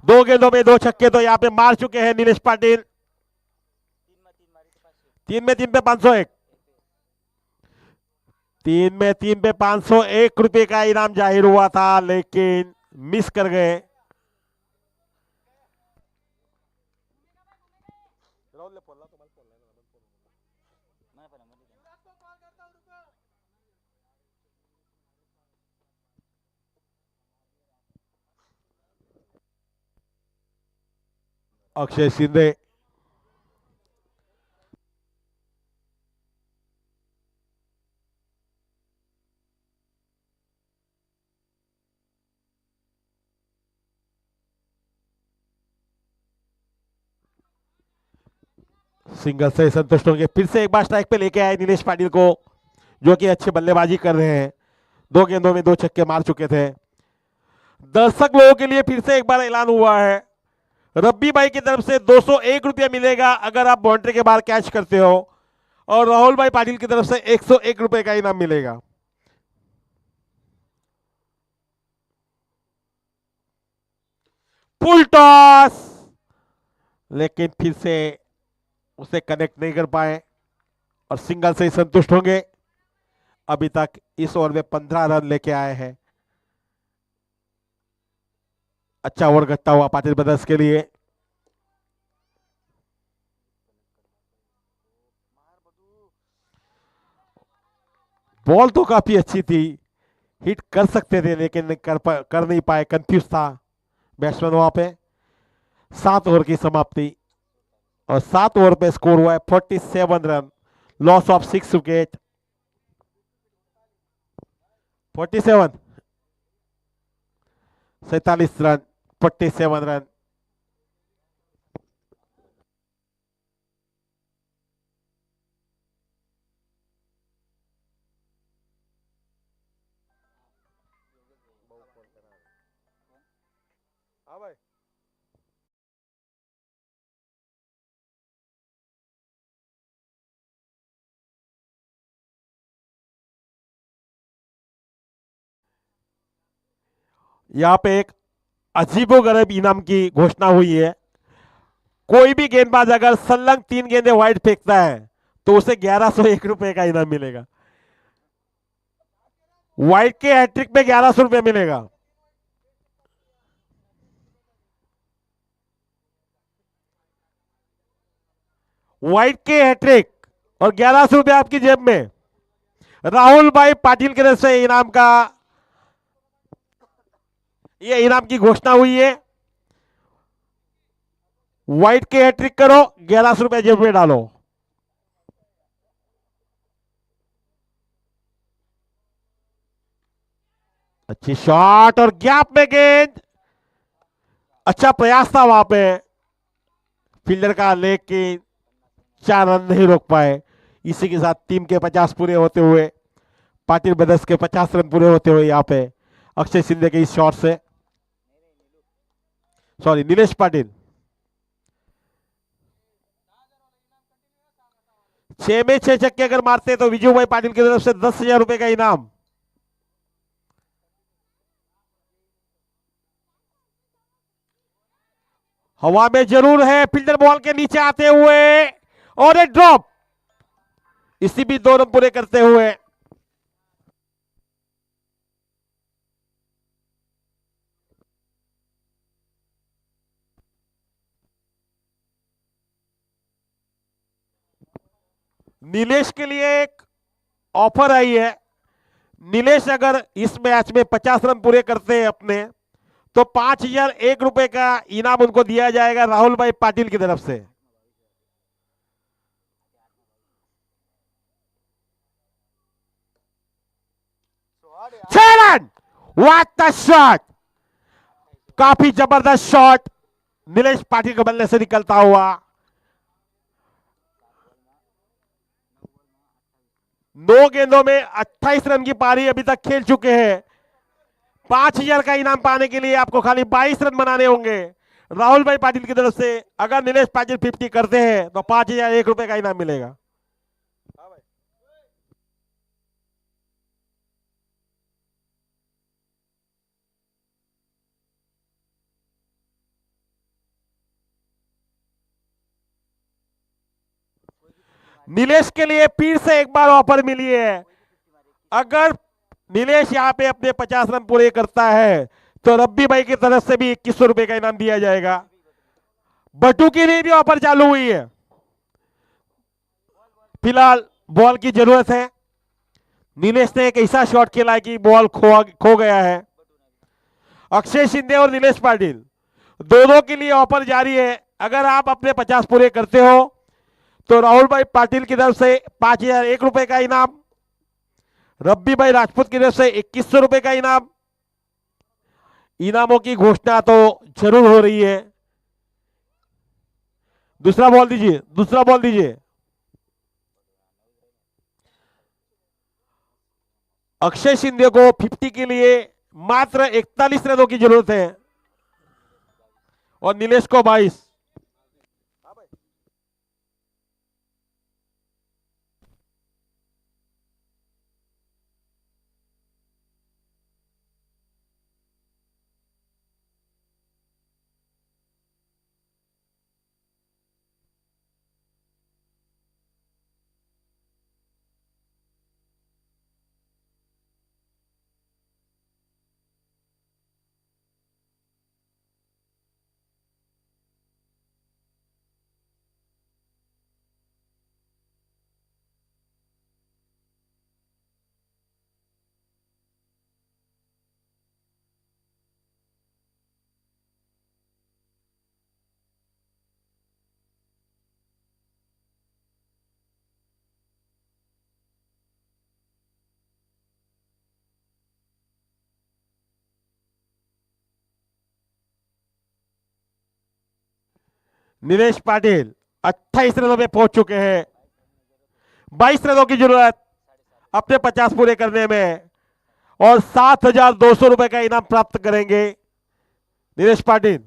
2 गेंदों में 2 छक्के तो यहां पे मार चुके हैं नीलेश पाटिल। 3 में 3 पे 501, 3 में 3 पे 501 रुपए का इनाम जाहिर हुआ था लेकिन मिस कर गए। अक्षय शिंदे सिंगल से संतुष्ट होंगे। फिर से एक बार स्ट्राइक पे लेके आए नीलेश पाटिल को, जो कि अच्छी बल्लेबाजी कर रहे हैं। 2 गेंदों में 2 छक्के मार चुके थे। दर्शक लोगों के लिए फिर से एक बार ऐलान हुआ है, रब्बी भाई की तरफ से 201 रुपया मिलेगा अगर आप बाउंड्री के बाहर कैच करते हो, और राहुल भाई पाटिल की तरफ से 101 रुपए का इनाम मिलेगा। फुल टॉस, लेकिन फिर से उसे कनेक्ट नहीं कर पाए और सिंगल से ही संतुष्ट होंगे। अभी तक इस ओवर में 15 रन लेके आए हैं। अच्छा ओवर घटता हुआ पाटिल ब्रदर्स के लिए। बॉल तो काफी अच्छी थी, हिट कर सकते थे लेकिन कर नहीं पाए, कंफ्यूज था बैट्समैन वहां पे। 7 ओवर की समाप्ति और 7 ओवर पे स्कोर हुआ है 47 run, loss of 6 wicket. 47 47 run, 47 run. यहां पे एक अजीबोगरीब इनाम की घोषणा हुई है। कोई भी गेंदबाज अगर संलग्न 3 गेंदें वाइड फेंकता है तो उसे 1101 रुपए का इनाम मिलेगा। वाइड के हैट्रिक में 1100 रुपए मिलेगा। वाइड के हैट्रिक और 1100 रुपए आपकी जेब में। राहुल भाई पाटिल की तरफ से ये इनाम की घोषणा हुई है। वाइड के हैट्रिक करो, 1100 रुपए जेब में डालो। अच्छी शॉट और गैप में गेंद, अच्छा प्रयास था वहां पे फील्डर का, लेकिन 4 रन नहीं रोक पाए। इसी के साथ टीम के 50 पूरे होते हुए, पाटिल ब्रदर्स के 50 रन पूरे होते हुए यहां पे अक्षय शिंदे के इस शॉट से, सॉरी नीलेश पाटिल 6 में 6 छक्के अगर मारते तो विजू भाई पाटिल की तरफ से 10,000 रुपए का इनाम। हवा में जरूर है, फील्डर बॉल के नीचे आते हुए और एक ड्रॉप, इसी भी 2 रन पूरे करते हुए। नीलेश के लिए एक ऑफर आई है। नीलेश अगर इस मैच में 50 रन पूरे करते हैं अपने, तो 5,001 रुपए का इनाम उनको दिया जाएगा राहुल भाई पाटिल की तरफ से। 6 रन, व्हाट द शॉट, काफी जबरदस्त शॉट नीलेश पाटिल के बल्ले से निकलता हुआ। 9 गेंदों में 28 रन की पारी अभी तक खेल चुके हैं। 5,000 का इनाम पाने के लिए आपको खाली 22 रन बनाने होंगे राहुल भाई पाटिल की तरफ से। अगर नीलेश पाटिल 50 करते हैं तो 5,001 रुपए का इनाम मिलेगा। नीलेश के लिए फिर से एक बार ऑफर मिली है। अगर नीलेश यहां पे अपने 50 रन पूरे करता है तो रब्बी भाई की तरफ से भी 2100 रुपए का इनाम दिया जाएगा। बटू के लिए भी ऑफर चालू हुई है। फिलहाल बॉल की जरूरत है। नीलेश ने एक ऐसा शॉट खेला है कि बॉल खो गया है। अक्षय शिंदे और नीलेश पाटिल दोनों के लिए ऑफर जारी है। अगर आप अपने 50 पूरे करते हो तो राहुल भाई पाटिल की तरफ से 5,001 रुपए का इनाम, रब्बी भाई राजपूत की तरफ से 2100 रुपए का इनाम। इनामों की घोषणा तो जरूर हो रही है। दूसरा बॉल दीजिए, दूसरा बॉल दीजिए। अक्षय शिंदे को 50 के लिए मात्र 41 रनों की जरूरत है और नीलेश को 22। नीलेश पाटिल 28 रनों पे पहुंच चुके हैं। 22 रनों की जरूरत अपने 50 पूरे करने में और 7,200 रुपए का इनाम प्राप्त करेंगे नीलेश पाटिल।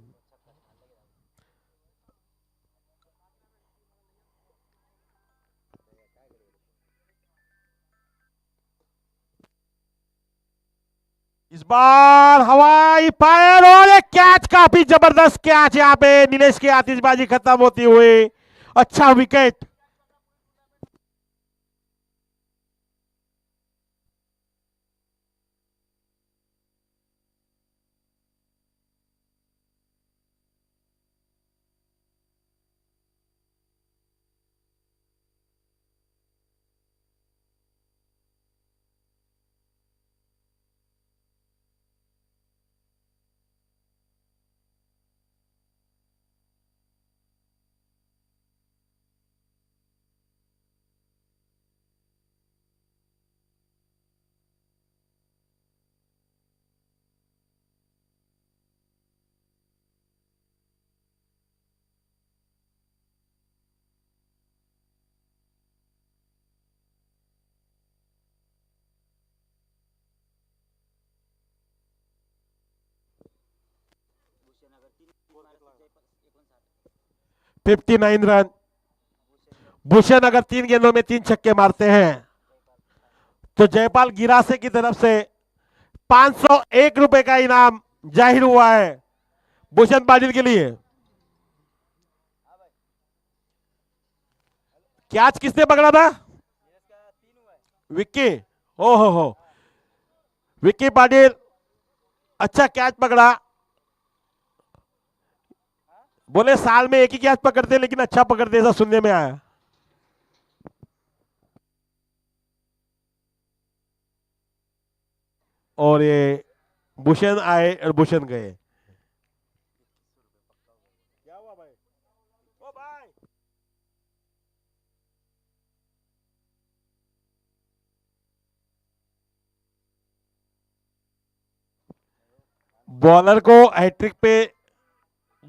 इस बार हवाई फायर और एक कैच, काफी जबरदस्त कैच। यहां पे नीलेश की आतिशबाजी खत्म होती हुई। अच्छा विकेट। भूषण 59 रन। भूषण अगर 3 गेंदों में 3 छक्के मारते हैं तो जयपाल गिरासे की तरफ से 501 रुपए का इनाम जाहिर हुआ है भूषण पाटिल के लिए। कैच किसने पकड़ा था? विक्की। ओ हो, विक्की पाटिल अच्छा कैच पकड़ा। बोले साल में एक ही कैच पकड़ते लेकिन अच्छा पकड़ते, ऐसा सुनने में आया। और ये भूषण आए और भूषण गए। क्या हुआ भाई? ओ भाई, बॉलर को हैट्रिक पे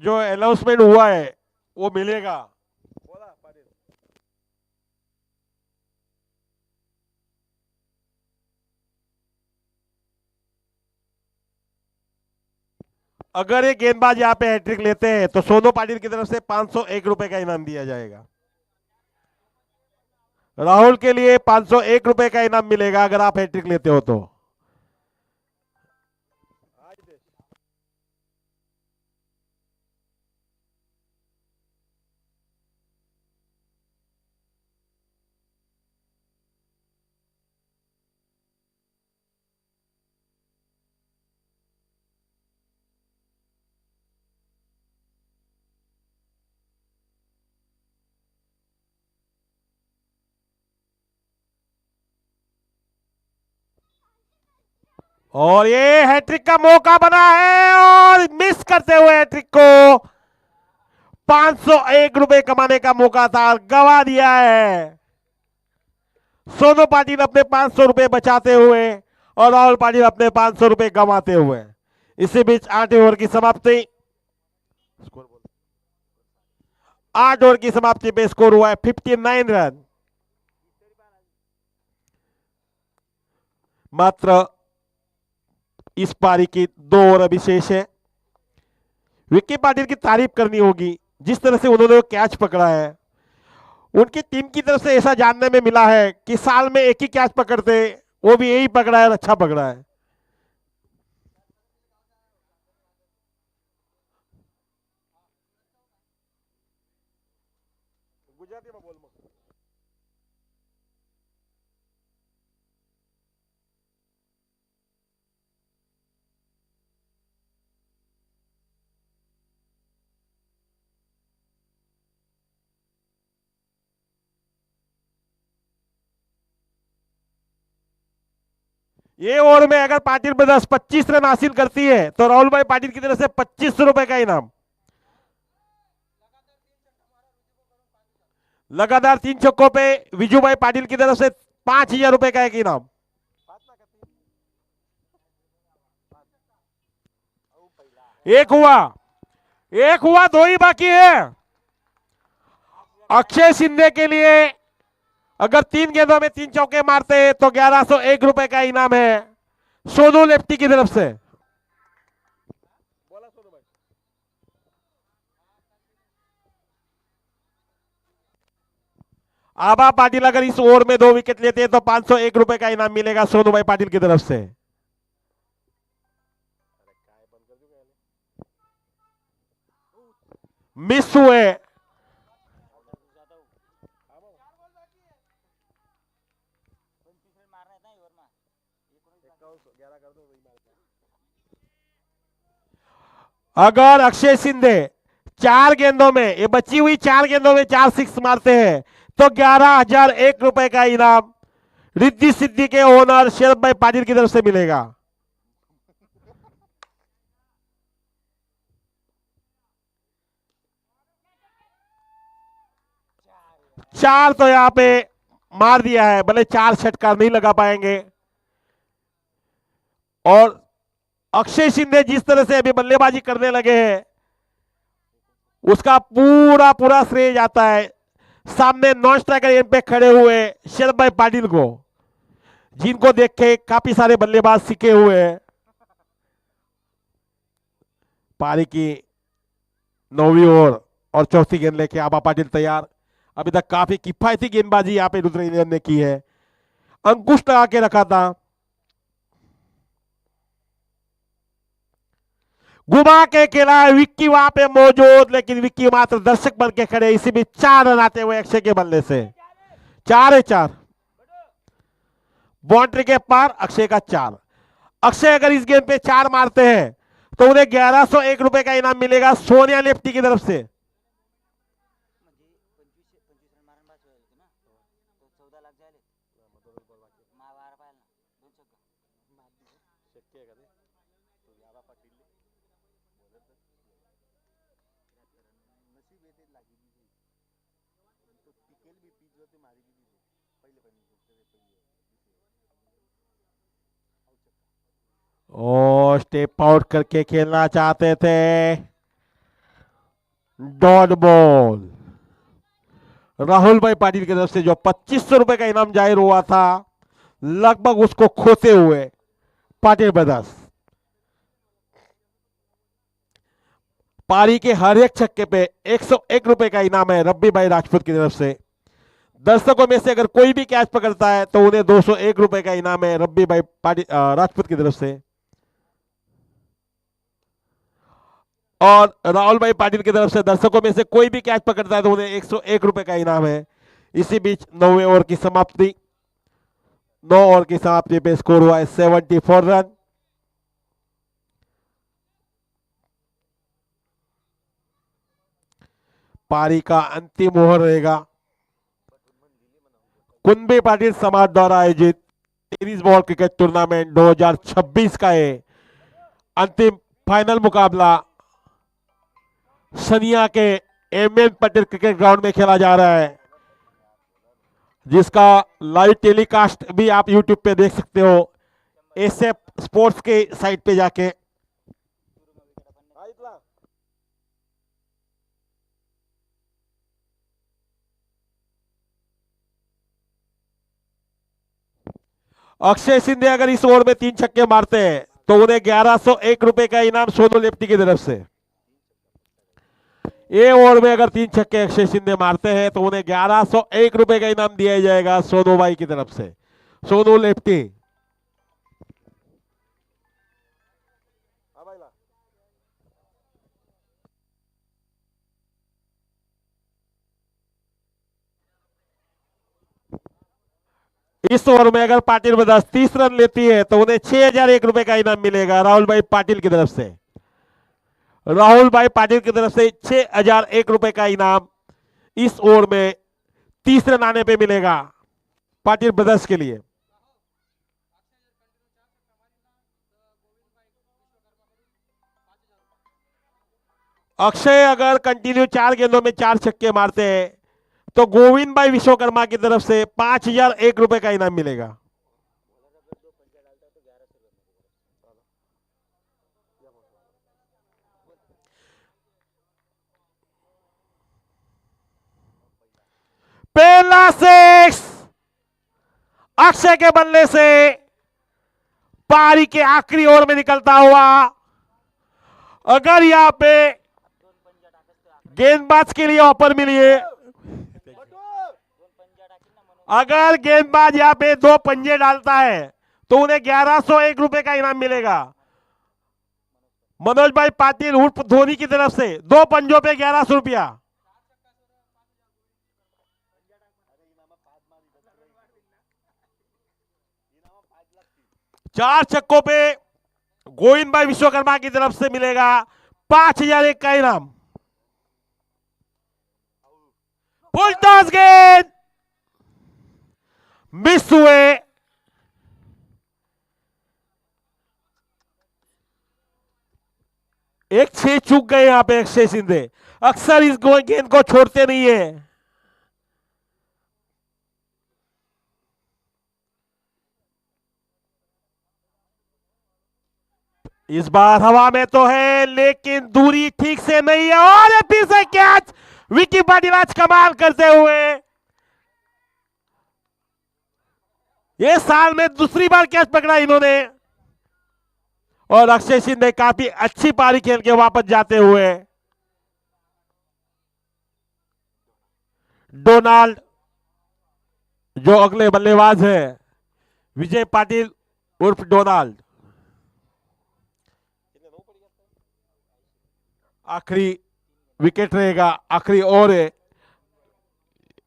जो अनाउंसमेंट हुआ है वो मिलेगा। अगर ये गेंदबाज यहाँ पे हैट्रिक लेते हैं तो सोनू पाटिल की तरफ से 501 रुपए का इनाम दिया जाएगा। राहुल के लिए 501 रुपए का इनाम मिलेगा अगर आप हैट्रिक लेते हो तो। और ये हैट्रिक का मौका बना है और मिस करते हुए हैट्रिक को 501 रुपए कमाने का मौका था, गवा दिया है। सोनू पाटिल अपने 500 रुपए बचाते हुए और राहुल पाटिल अपने 500 रुपए गंवाते हुए। इसी बीच 8 ओवर की समाप्ति। 8 ओवर की समाप्ति पे स्कोर हुआ है 59 रन। मात्र इस पारी की 2 ओवर अभी शेष है। विक्की पाटिल की तारीफ करनी होगी, जिस तरह से उन्होंने वो कैच पकड़ा है। उनकी टीम की तरफ से ऐसा जानने में मिला है कि साल में एक ही कैच पकड़ते, वो भी यही पकड़ा है और अच्छा पकड़ा है। गुजराती में बोल। ये ओवर में अगर पाटिल ब्रदर्स 25 रन हासिल करती है तो राहुल भाई पाटिल की तरफ से 2500 रुपए का इनाम। लगातार 3 छक्कों पे विजू भाई पाटिल की तरफ से 5000 रुपए का एक इनाम। एक हुआ 2 ही बाकी है। अक्षय शिंदे के लिए अगर 3 गेंदों में 3 चौके मारते हैं तो 1101 रुपए का इनाम है सोनू लेफ्टी की तरफ से। आबा पाटिल अगर इस ओवर में 2 विकेट लेते हैं तो 501 रुपए का इनाम मिलेगा सोनू भाई पाटिल की तरफ से। मिस हुए। अगर अक्षय शिंदे 4 गेंदों में, ये बची हुई 4 गेंदों में 4 सिक्स मारते हैं तो 11,001 रुपए का इनाम रिद्धि सिद्धि के ओनर शरद भाई पाटिल की तरफ से मिलेगा। 4 तो यहां पे मार दिया है, भले 4 छटका नहीं लगा पाएंगे। और अक्षय शिंदे जिस तरह से अभी बल्लेबाजी करने लगे हैं उसका पूरा पूरा श्रेय जाता है सामने नॉन स्ट्राइकर एंड पे खड़े हुए शरद भाई पाटिल को, जिनको देख के काफी सारे बल्लेबाज सीखे हुए हैं। पारी की 9वीं ओवर और चौथी गेंद लेके आबा पाटिल तैयार। अभी तक काफी किफायती गेंदबाजी यहाँ पे रुद्र इंडियन ने की है, अंकुश लगा के रखा था। घुमा के खेला है विक्की वहां पे मौजूद, लेकिन विक्की मात्र दर्शक बन के खड़े। इसी बीच 4 रन आते हुए अक्षय के बल्ले से 4-4 बाउंड्री के पार अक्षय का 4। अक्षय अगर इस गेंद पे 4 मारते हैं तो उन्हें 1101 रुपए का इनाम मिलेगा सोनिया लेफ्टी की तरफ से। ओ स्टेप आउट करके खेलना चाहते थे, डॉट बॉल। राहुल भाई पाटिल की तरफ से जो 2500 रुपए का इनाम जाहिर हुआ था, लगभग उसको खोते हुए पाटिल ब्रदर्स। पारी के हर एक छक्के पे 101 रुपए का इनाम है रब्बी भाई राजपूत की तरफ से। दर्शकों में से अगर कोई भी कैच पकड़ता है तो उन्हें 201 रुपए का इनाम है रब्बी भाई राजपूत की तरफ से। और राहुल भाई पाटिल की तरफ से दर्शकों में से कोई भी कैच पकड़ता है तो उन्हें 101 रुपए का इनाम है। इसी बीच 9वें ओवर की समाप्ति, 9 ओवर की समाप्ति पे स्कोर हुआ है 74 रन। पारी का अंतिम ओवर रहेगा कुंबे पाटिल समाज द्वारा आयोजित टेनिस बॉल क्रिकेट टूर्नामेंट 2026 का ये अंतिम फाइनल मुकाबला सनिया के एमएन पटेल क्रिकेट ग्राउंड में खेला जा रहा है, जिसका लाइव टेलीकास्ट भी आप यूट्यूब पे देख सकते हो एसएफ स्पोर्ट्स के साइट पे जाके। अक्षय शिंदे अगर इस ओवर में 3 छक्के मारते हैं तो उन्हें 1101 रुपए का इनाम सोनू लेफ्टी की तरफ से। ये ओवर में अगर 3 छक्के अक्षय शिंदे मारते हैं तो उन्हें 1101 रुपए का इनाम दिया जाएगा सोनू भाई की तरफ से, सोनू लेफ्टी। इस ओवर में अगर पाटिल ब्रदर्स 30 रन लेती है तो उन्हें 6001 रुपए का इनाम मिलेगा राहुल भाई पाटिल की तरफ से। राहुल भाई पाटिल की तरफ से 6001 रुपए का इनाम इस ओवर में 30 रन आने पे मिलेगा पाटिल ब्रदर्स के लिए। अक्षय अगर कंटिन्यू 4 गेंदों में 4 छक्के मारते हैं तो गोविंद भाई विश्वकर्मा की तरफ से 5001 रुपए का इनाम मिलेगा। पहला 6 अक्षय के बल्ले से पारी के आखिरी ओवर में निकलता हुआ। अगर यहां पे गेंदबाज के लिए ऑफर मिली है, अगर गेंदबाज यहां पे 2 पंजे डालता है तो उन्हें 1101 रुपए का इनाम मिलेगा। मनोज भाई पाटिल उर्फ धोनी की तरफ से 2 पंजों पे 1100 रुपया। चार छक्कों पे गोविंद भाई विश्वकर्मा की तरफ से मिलेगा 5001 का इनाम। फुल टॉस गेंद मिस हुए। एक 6 चूक गए यहां पे अक्षय शिंदे। अक्सर इस गेंद को छोड़ते नहीं है। इस बार हवा में तो है लेकिन दूरी ठीक से नहीं है और फिर से कैच विकी पाटिल आज कमाल करते हुए। ये साल में दूसरी बार कैच पकड़ा इन्होंने और अक्षय शिंदे काफी अच्छी पारी खेल के वापस जाते हुए। डोनाल्ड जो अगले बल्लेबाज है, विजय पाटिल उर्फ डोनाल्ड, आखिरी विकेट रहेगा, आखिरी ओवर है,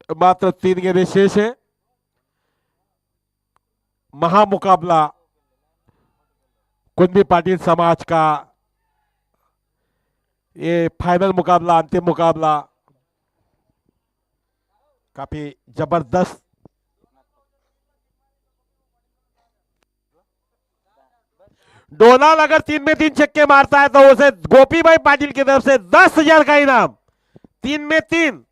मात्र 3 गेंदें शेष है। महामुकाबला कुंदी पाटिल समाज का ये फाइनल मुकाबला, अंतिम मुकाबला काफी जबरदस्त। डोनाल्ड अगर 3 में 3 छक्के मारता है तो उसे गोपी भाई पाटिल की तरफ से 10,000 का इनाम। 3 में 3।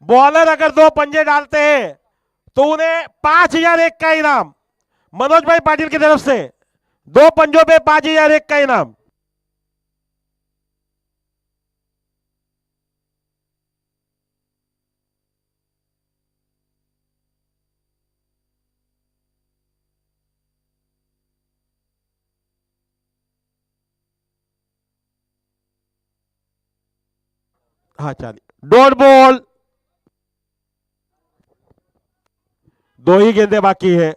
बॉलर अगर 2 पंजे डालते हैं तो उन्हें 5001 का इनाम मनोज भाई पाटिल की तरफ से। 2 पंजों पे 5001 का इनाम। हाँ चलिए, डॉट बॉल। 2 ही गेंदें बाकी है।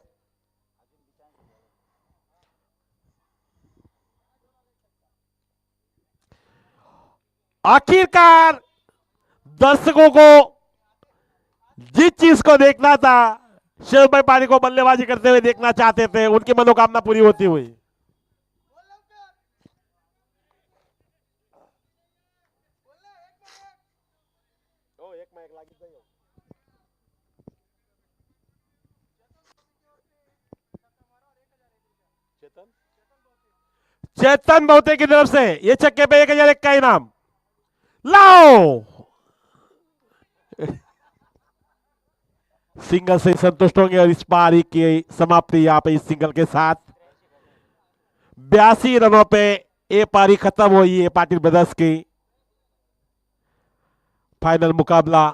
आखिरकार दर्शकों को जिस चीज को देखना था, शरद भाई पाटिल को बल्लेबाजी करते हुए देखना चाहते थे, उनकी मनोकामना पूरी होती हुई। चेतन बहुते की तरफ से ये छक्के पे 1001 का इनाम। लाओ सिंगल से संतुष्ट होंगे और इस पारी की समाप्ति यहां पे इस सिंगल के साथ 82 रनों पे ये पारी खत्म हुई है पाटिल ब्रदर्स की। फाइनल मुकाबला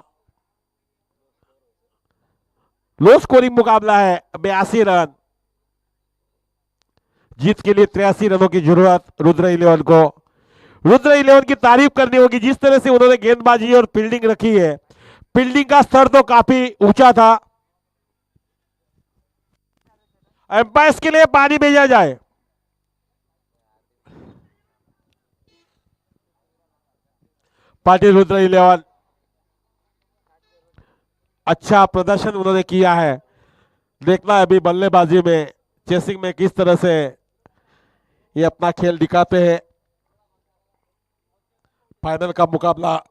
लो स्कोरिंग मुकाबला है। 82 रन, जीत के लिए 83 रनों की जरूरत रुद्र 11 को। रुद्र 11 की तारीफ करनी होगी, जिस तरह से उन्होंने गेंदबाजी और फील्डिंग रखी है। फील्डिंग का स्तर तो काफी ऊंचा था। एम्पायर्स के लिए पानी भेजा जाए। पाटिल रुद्र 11 अच्छा प्रदर्शन उन्होंने किया है। देखना है अभी बल्लेबाजी में, चेसिंग में किस तरह से ये अपना खेल दिखाते हैं। फाइनल का मुकाबला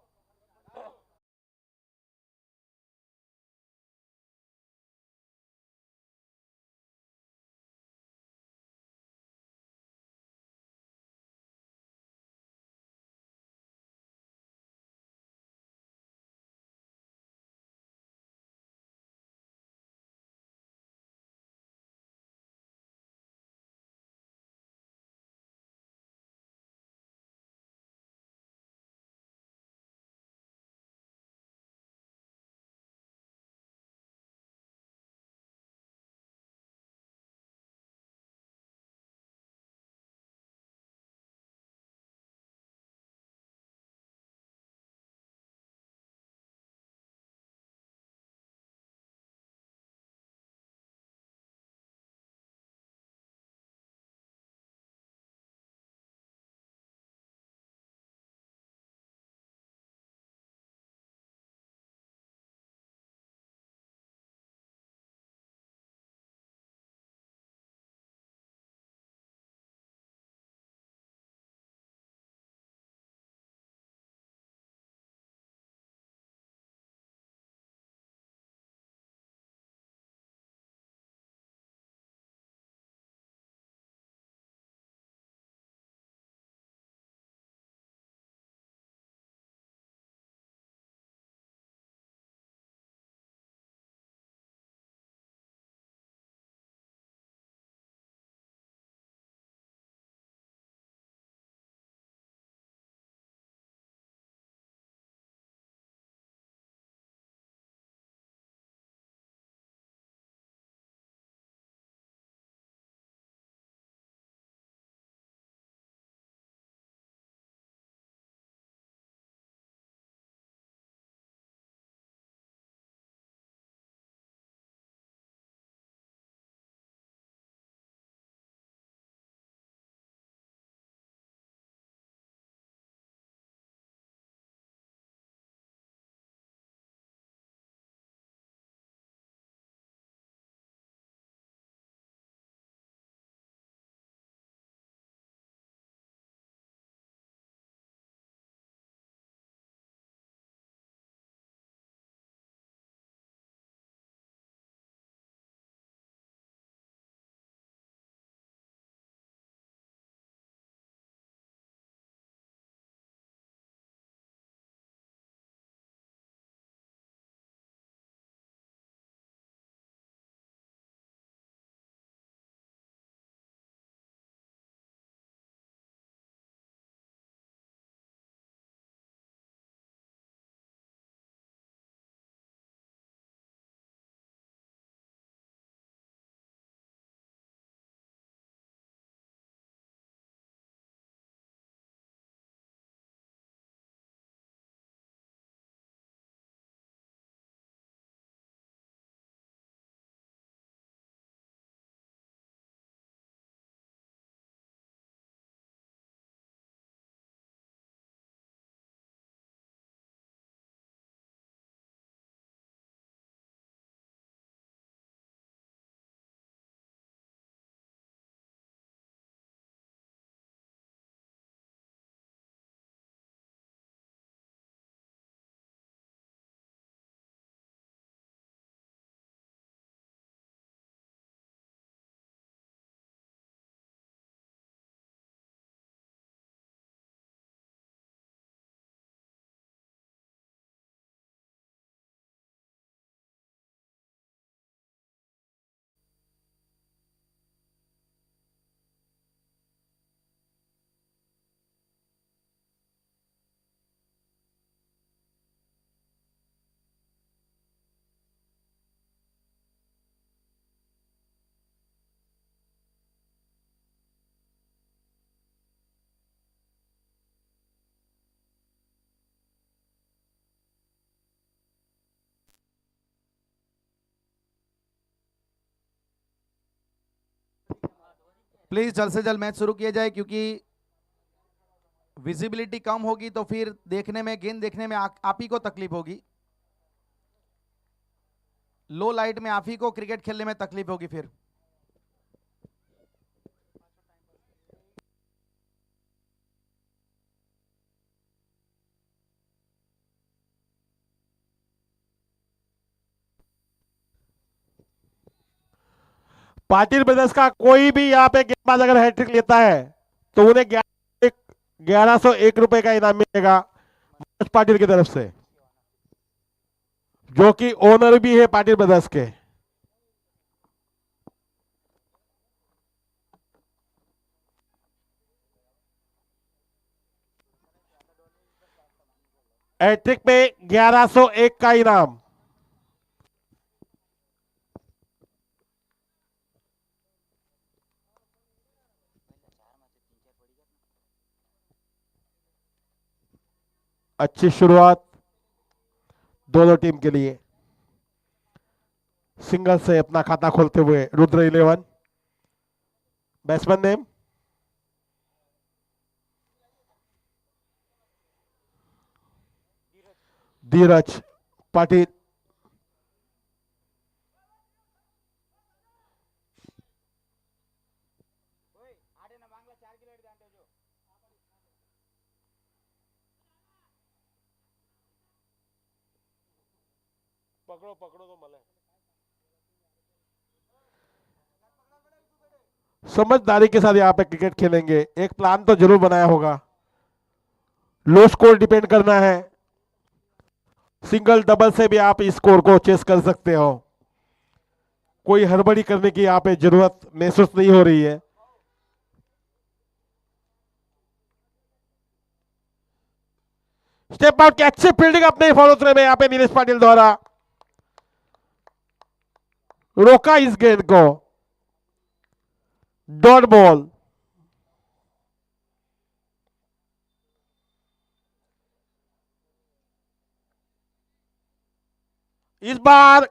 प्लीज जल्द से जल्द मैच शुरू किया जाए, क्योंकि विजिबिलिटी कम होगी तो फिर देखने में, गेंद देखने में आप ही को तकलीफ होगी। लो लाइट में आप ही को क्रिकेट खेलने में तकलीफ होगी फिर। पाटिल ब्रदर्स का कोई भी यहाँ पे गेंदबाज अगर हैट्रिक लेता है तो उन्हें 1101 रुपए का इनाम मिलेगा मनोज पाटिल की तरफ से, जो कि ओनर भी है पाटिल ब्रदर्स के। हैट्रिक पे 1101 का इनाम। अच्छी शुरुआत दोनों टीम के लिए। सिंगल से अपना खाता खोलते हुए रुद्र 11। बैट्समैन नेम धीरज पाटिल। पकड़ो पकड़ो तो मले। समझदारी के साथ यहाँ पे क्रिकेट खेलेंगे। एक प्लान तो जरूर बनाया होगा। लो स्कोर डिपेंड करना है। सिंगल डबल से भी आप इस स्कोर को चेस कर सकते हो। कोई हड़बड़ी करने की यहाँ पे जरूरत महसूस नहीं हो रही है। स्टेप आउट की अच्छी फील्डिंग अपने फॉलो थ्रू में यहाँ पे नीलेश पाटिल द्वारा रोका इस गेंद को। Dot ball. इस बार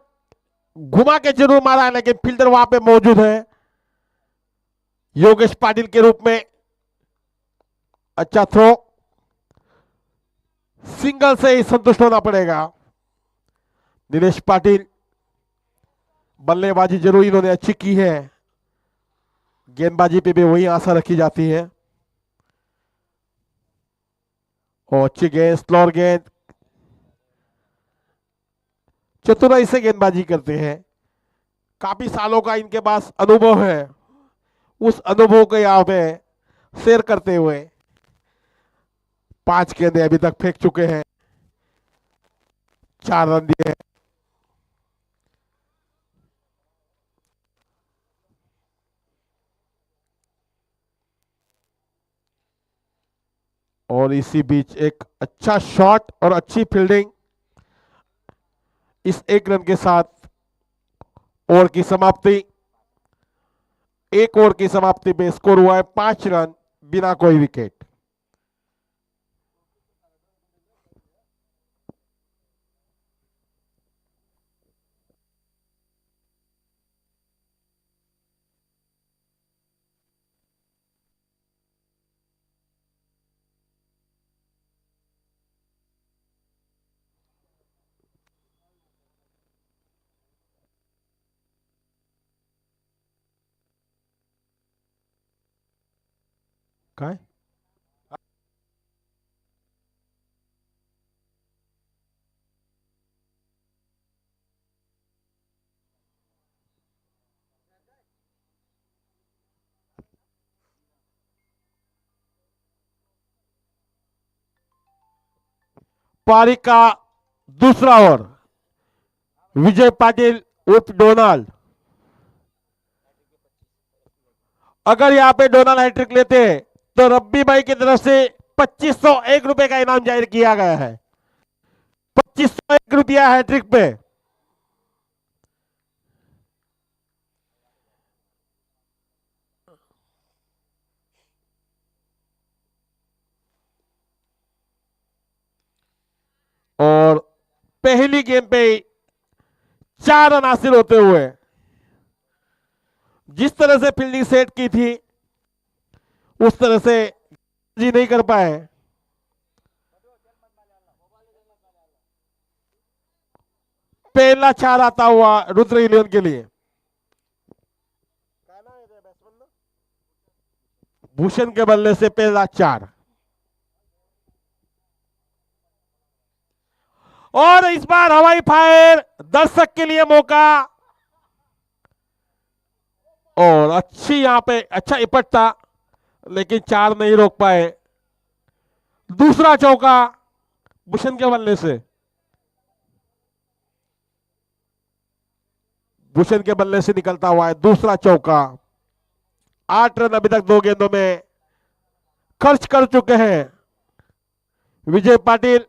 घुमा के जरूर मारा है, लेकिन फील्डर वहां पे मौजूद है योगेश पाटिल के रूप में। अच्छा थ्रो। सिंगल से ही संतुष्ट होना पड़ेगा। नीलेश पाटिल बल्लेबाजी जरूर इन्होंने अच्छी की है। गेंदबाजी पे भी वही आशा रखी जाती है। और अच्छी गेंद, स्लोअर गेंद। चतुराई से गेंदबाजी करते हैं। काफी सालों का इनके पास अनुभव है। उस अनुभव को यहाँ पे शेयर करते हुए 5 गेंदें अभी तक फेंक चुके हैं। 4 रन दिए हैं। और इसी बीच एक अच्छा शॉट और अच्छी फील्डिंग। इस 1 रन के साथ ओवर की समाप्ति। 1 ओवर की समाप्ति पे स्कोर हुआ है 5 रन बिना कोई विकेट। काय पारी का दूसरा ओवर। विजय पाटिल उर्फ डोनाल्ड। अगर यहां पे डोनाल्ड हैट्रिक लेते हैं तो रब्बी भाई की तरफ से 2501 रुपए का इनाम जाहिर किया गया है। 2501 रुपया हैट्रिक पे। और पहली गेंद पे 4 रन हासिल होते हुए जिस तरह से फील्डिंग सेट की थी उस तरह से जी नहीं कर पाए। पहला 4 आता हुआ रुद्र इलेवन के लिए। भूषण के बल्ले से पहला 4। और इस बार हवाई फायर, दर्शक के लिए मौका। और अच्छी यहां पे अच्छा इपट था, लेकिन 4 नहीं रोक पाए। दूसरा चौका भूषण के बल्ले से। भूषण के बल्ले से निकलता हुआ है दूसरा चौका। 8 रन अभी तक 2 गेंदों में खर्च कर चुके हैं विजय पाटिल।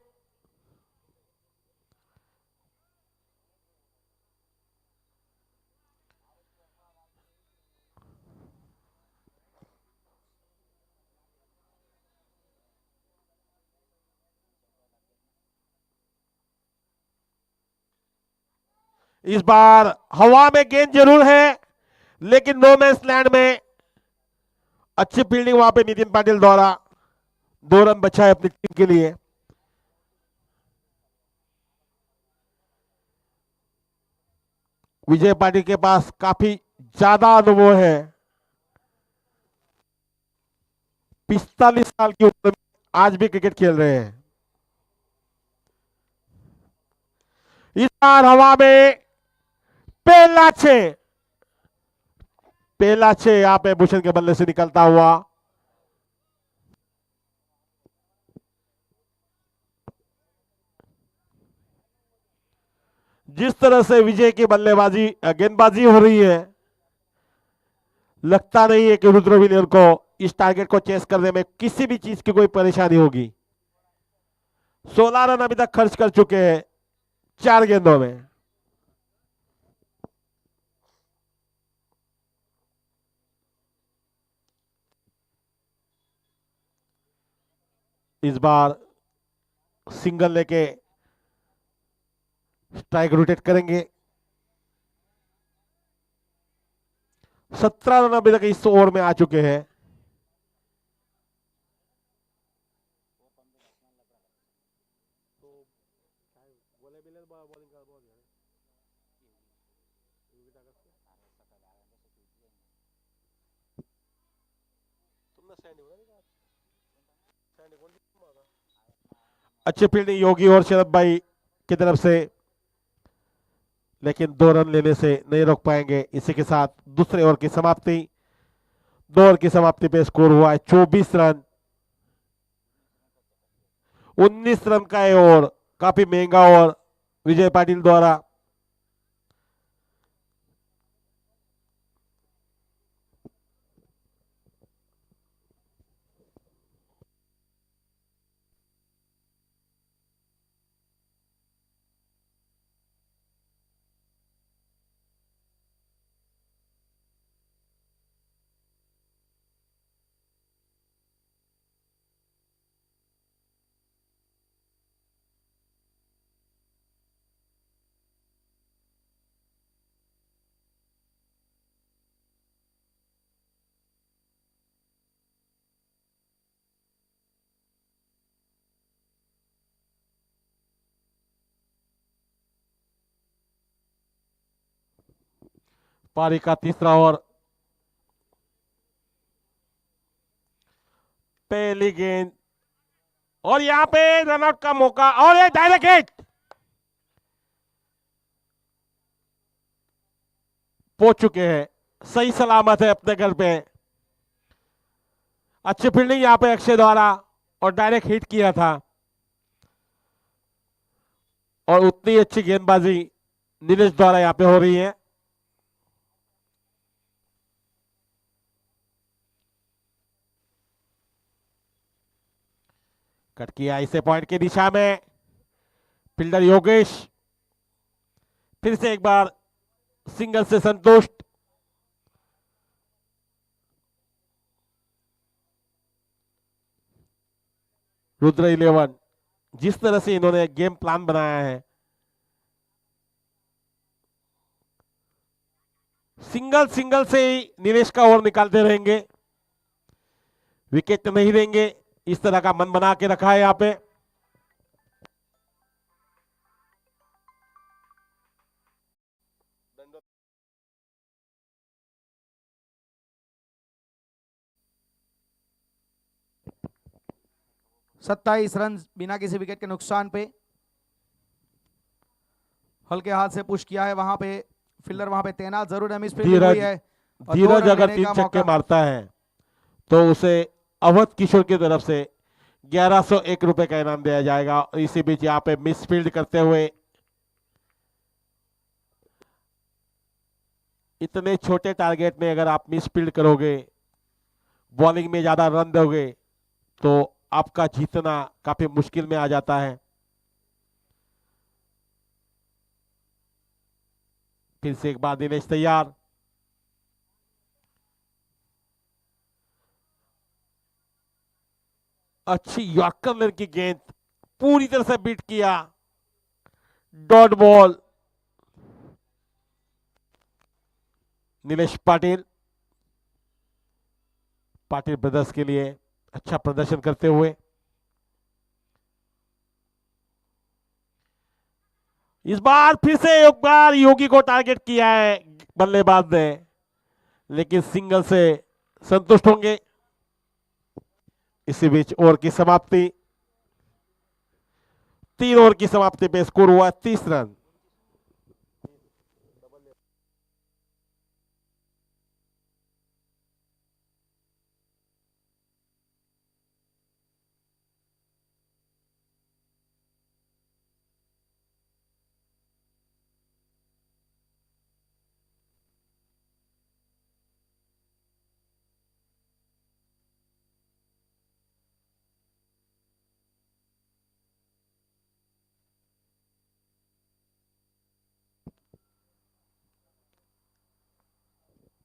इस बार हवा में गेंद जरूर है, लेकिन नो मैंस लैंड में अच्छी फील्डिंग वहां पे नितिन पाटिल द्वारा। 2 रन बचा है अपनी टीम के लिए। विजय पाटिल के पास काफी ज्यादा अनुभव है। 45 साल की उम्र में आज भी क्रिकेट खेल रहे हैं। इस बार हवा में पहला 6, पहला 6 यहां पे भूषण के बल्ले से निकलता हुआ। जिस तरह से विजय की बल्लेबाजी गेंदबाजी हो रही है, लगता नहीं है कि रुद्र विलियन को इस टारगेट को चेस करने में किसी भी चीज की कोई परेशानी होगी। 16 रन अभी तक खर्च कर चुके हैं 4 गेंदों में। इस बार सिंगल लेके स्ट्राइक रोटेट करेंगे। 17 रन अभी तक इस ओवर में आ चुके हैं। अच्छी फील्डिंग योगी और शरद भाई की तरफ से, लेकिन 2 रन लेने से नहीं रोक पाएंगे। इसी के साथ दूसरे ओवर की समाप्ति। 2 ओवर की समाप्ति पे स्कोर हुआ है 24 रन। 19 रन का ये ओवर, काफी महंगा ओवर विजय पाटिल द्वारा। पारी का तीसरा ओवर। पहली गेंद और यहां पे रनआउट का मौका और एक डायरेक्ट हिट। पहुंच चुके हैं, सही सलामत है अपने घर पे। अच्छी फील्डिंग यहां पे अक्षय द्वारा और डायरेक्ट हिट किया था। और उतनी अच्छी गेंदबाजी नीलेश द्वारा यहां पे हो रही है। कट किया इसे पॉइंट की दिशा में। फील्डर योगेश फिर से एक बार सिंगल से संतुष्ट। रुद्र इलेवन, जिस तरह से इन्होंने गेम प्लान बनाया है, सिंगल सिंगल से ही नीलेश का ओवर निकालते रहेंगे। विकेट नहीं देंगे, इस तरह का मन बना के रखा है यहाँ पे। सत्ताईस रन बिना किसी विकेट के नुकसान पे। हल्के हाथ से पुश किया है, वहां पे फील्डर वहां पे तैनात जरूर है, मिस फील्डिंग हुई है। और दो धीरज रन अगर लेने 3 का छक्के मौका। मारता है तो उसे अवध किशोर की तरफ से 1101 रुपए का इनाम दिया जाएगा। और इसी बीच यहाँ पे मिस फील्ड करते हुए, इतने छोटे टारगेट में अगर आप मिस फील्ड करोगे, बॉलिंग में ज्यादा रन दोगे, तो आपका जीतना काफी मुश्किल में आ जाता है। फिर से एक बार दिनेश तैयार। अच्छी यॉर्कर की गेंद पूरी तरह से बीट किया, dot ball. Nilesh Patil brothers के लिए अच्छा प्रदर्शन करते हुए इस बार फिर से एक बार योगी को टारगेट किया है बल्लेबाज ने, लेकिन सिंगल से संतुष्ट होंगे। इसी बीच ओवर की समाप्ति, 3 ओवर की समाप्ति पे स्कोर हुआ 30 रन।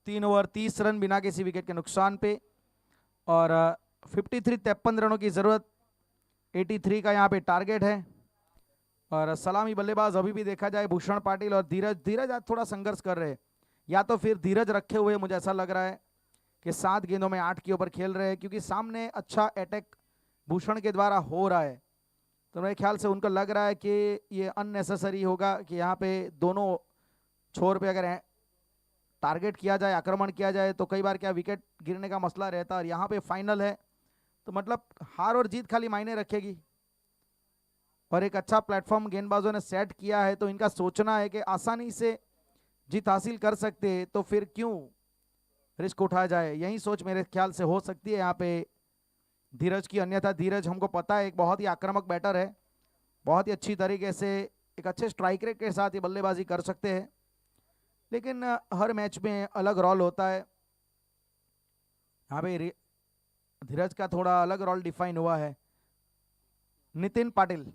तीन ओवर 30 रन बिना किसी विकेट के नुकसान पे। और 53 रनों की जरूरत, 83 का यहाँ पे टारगेट है। और सलामी बल्लेबाज अभी भी देखा जाए भूषण पाटिल और धीरज आज थोड़ा संघर्ष कर रहे हैं, या तो फिर धीरज रखे हुए मुझे ऐसा लग रहा है कि 7 गेंदों में 8 के ऊपर खेल रहे हैं, क्योंकि सामने अच्छा अटैक भूषण के द्वारा हो रहा है। तो मेरे ख्याल से उनको लग रहा है कि ये अननेसेसरी होगा कि यहाँ पे दोनों छोर पे अगर टारगेट किया जाए, आक्रमण किया जाए, तो कई बार क्या विकेट गिरने का मसला रहता है। और यहाँ पे फाइनल है, तो मतलब हार और जीत खाली मायने रखेगी। और एक अच्छा प्लेटफॉर्म गेंदबाजों ने सेट किया है, तो इनका सोचना है कि आसानी से जीत हासिल कर सकते हैं, तो फिर क्यों रिस्क उठाया जाए। यही सोच मेरे ख्याल से हो सकती है यहाँ पे धीरज की। अन्यथा धीरज हमको पता है एक बहुत ही आक्रामक बैटर है, बहुत ही अच्छी तरीके से एक अच्छे स्ट्राइक रेट के साथ ये बल्लेबाजी कर सकते हैं, लेकिन हर मैच में अलग रोल होता है। यहाँ पे धीरज का थोड़ा अलग रोल डिफाइन हुआ है। नितिन पाटिल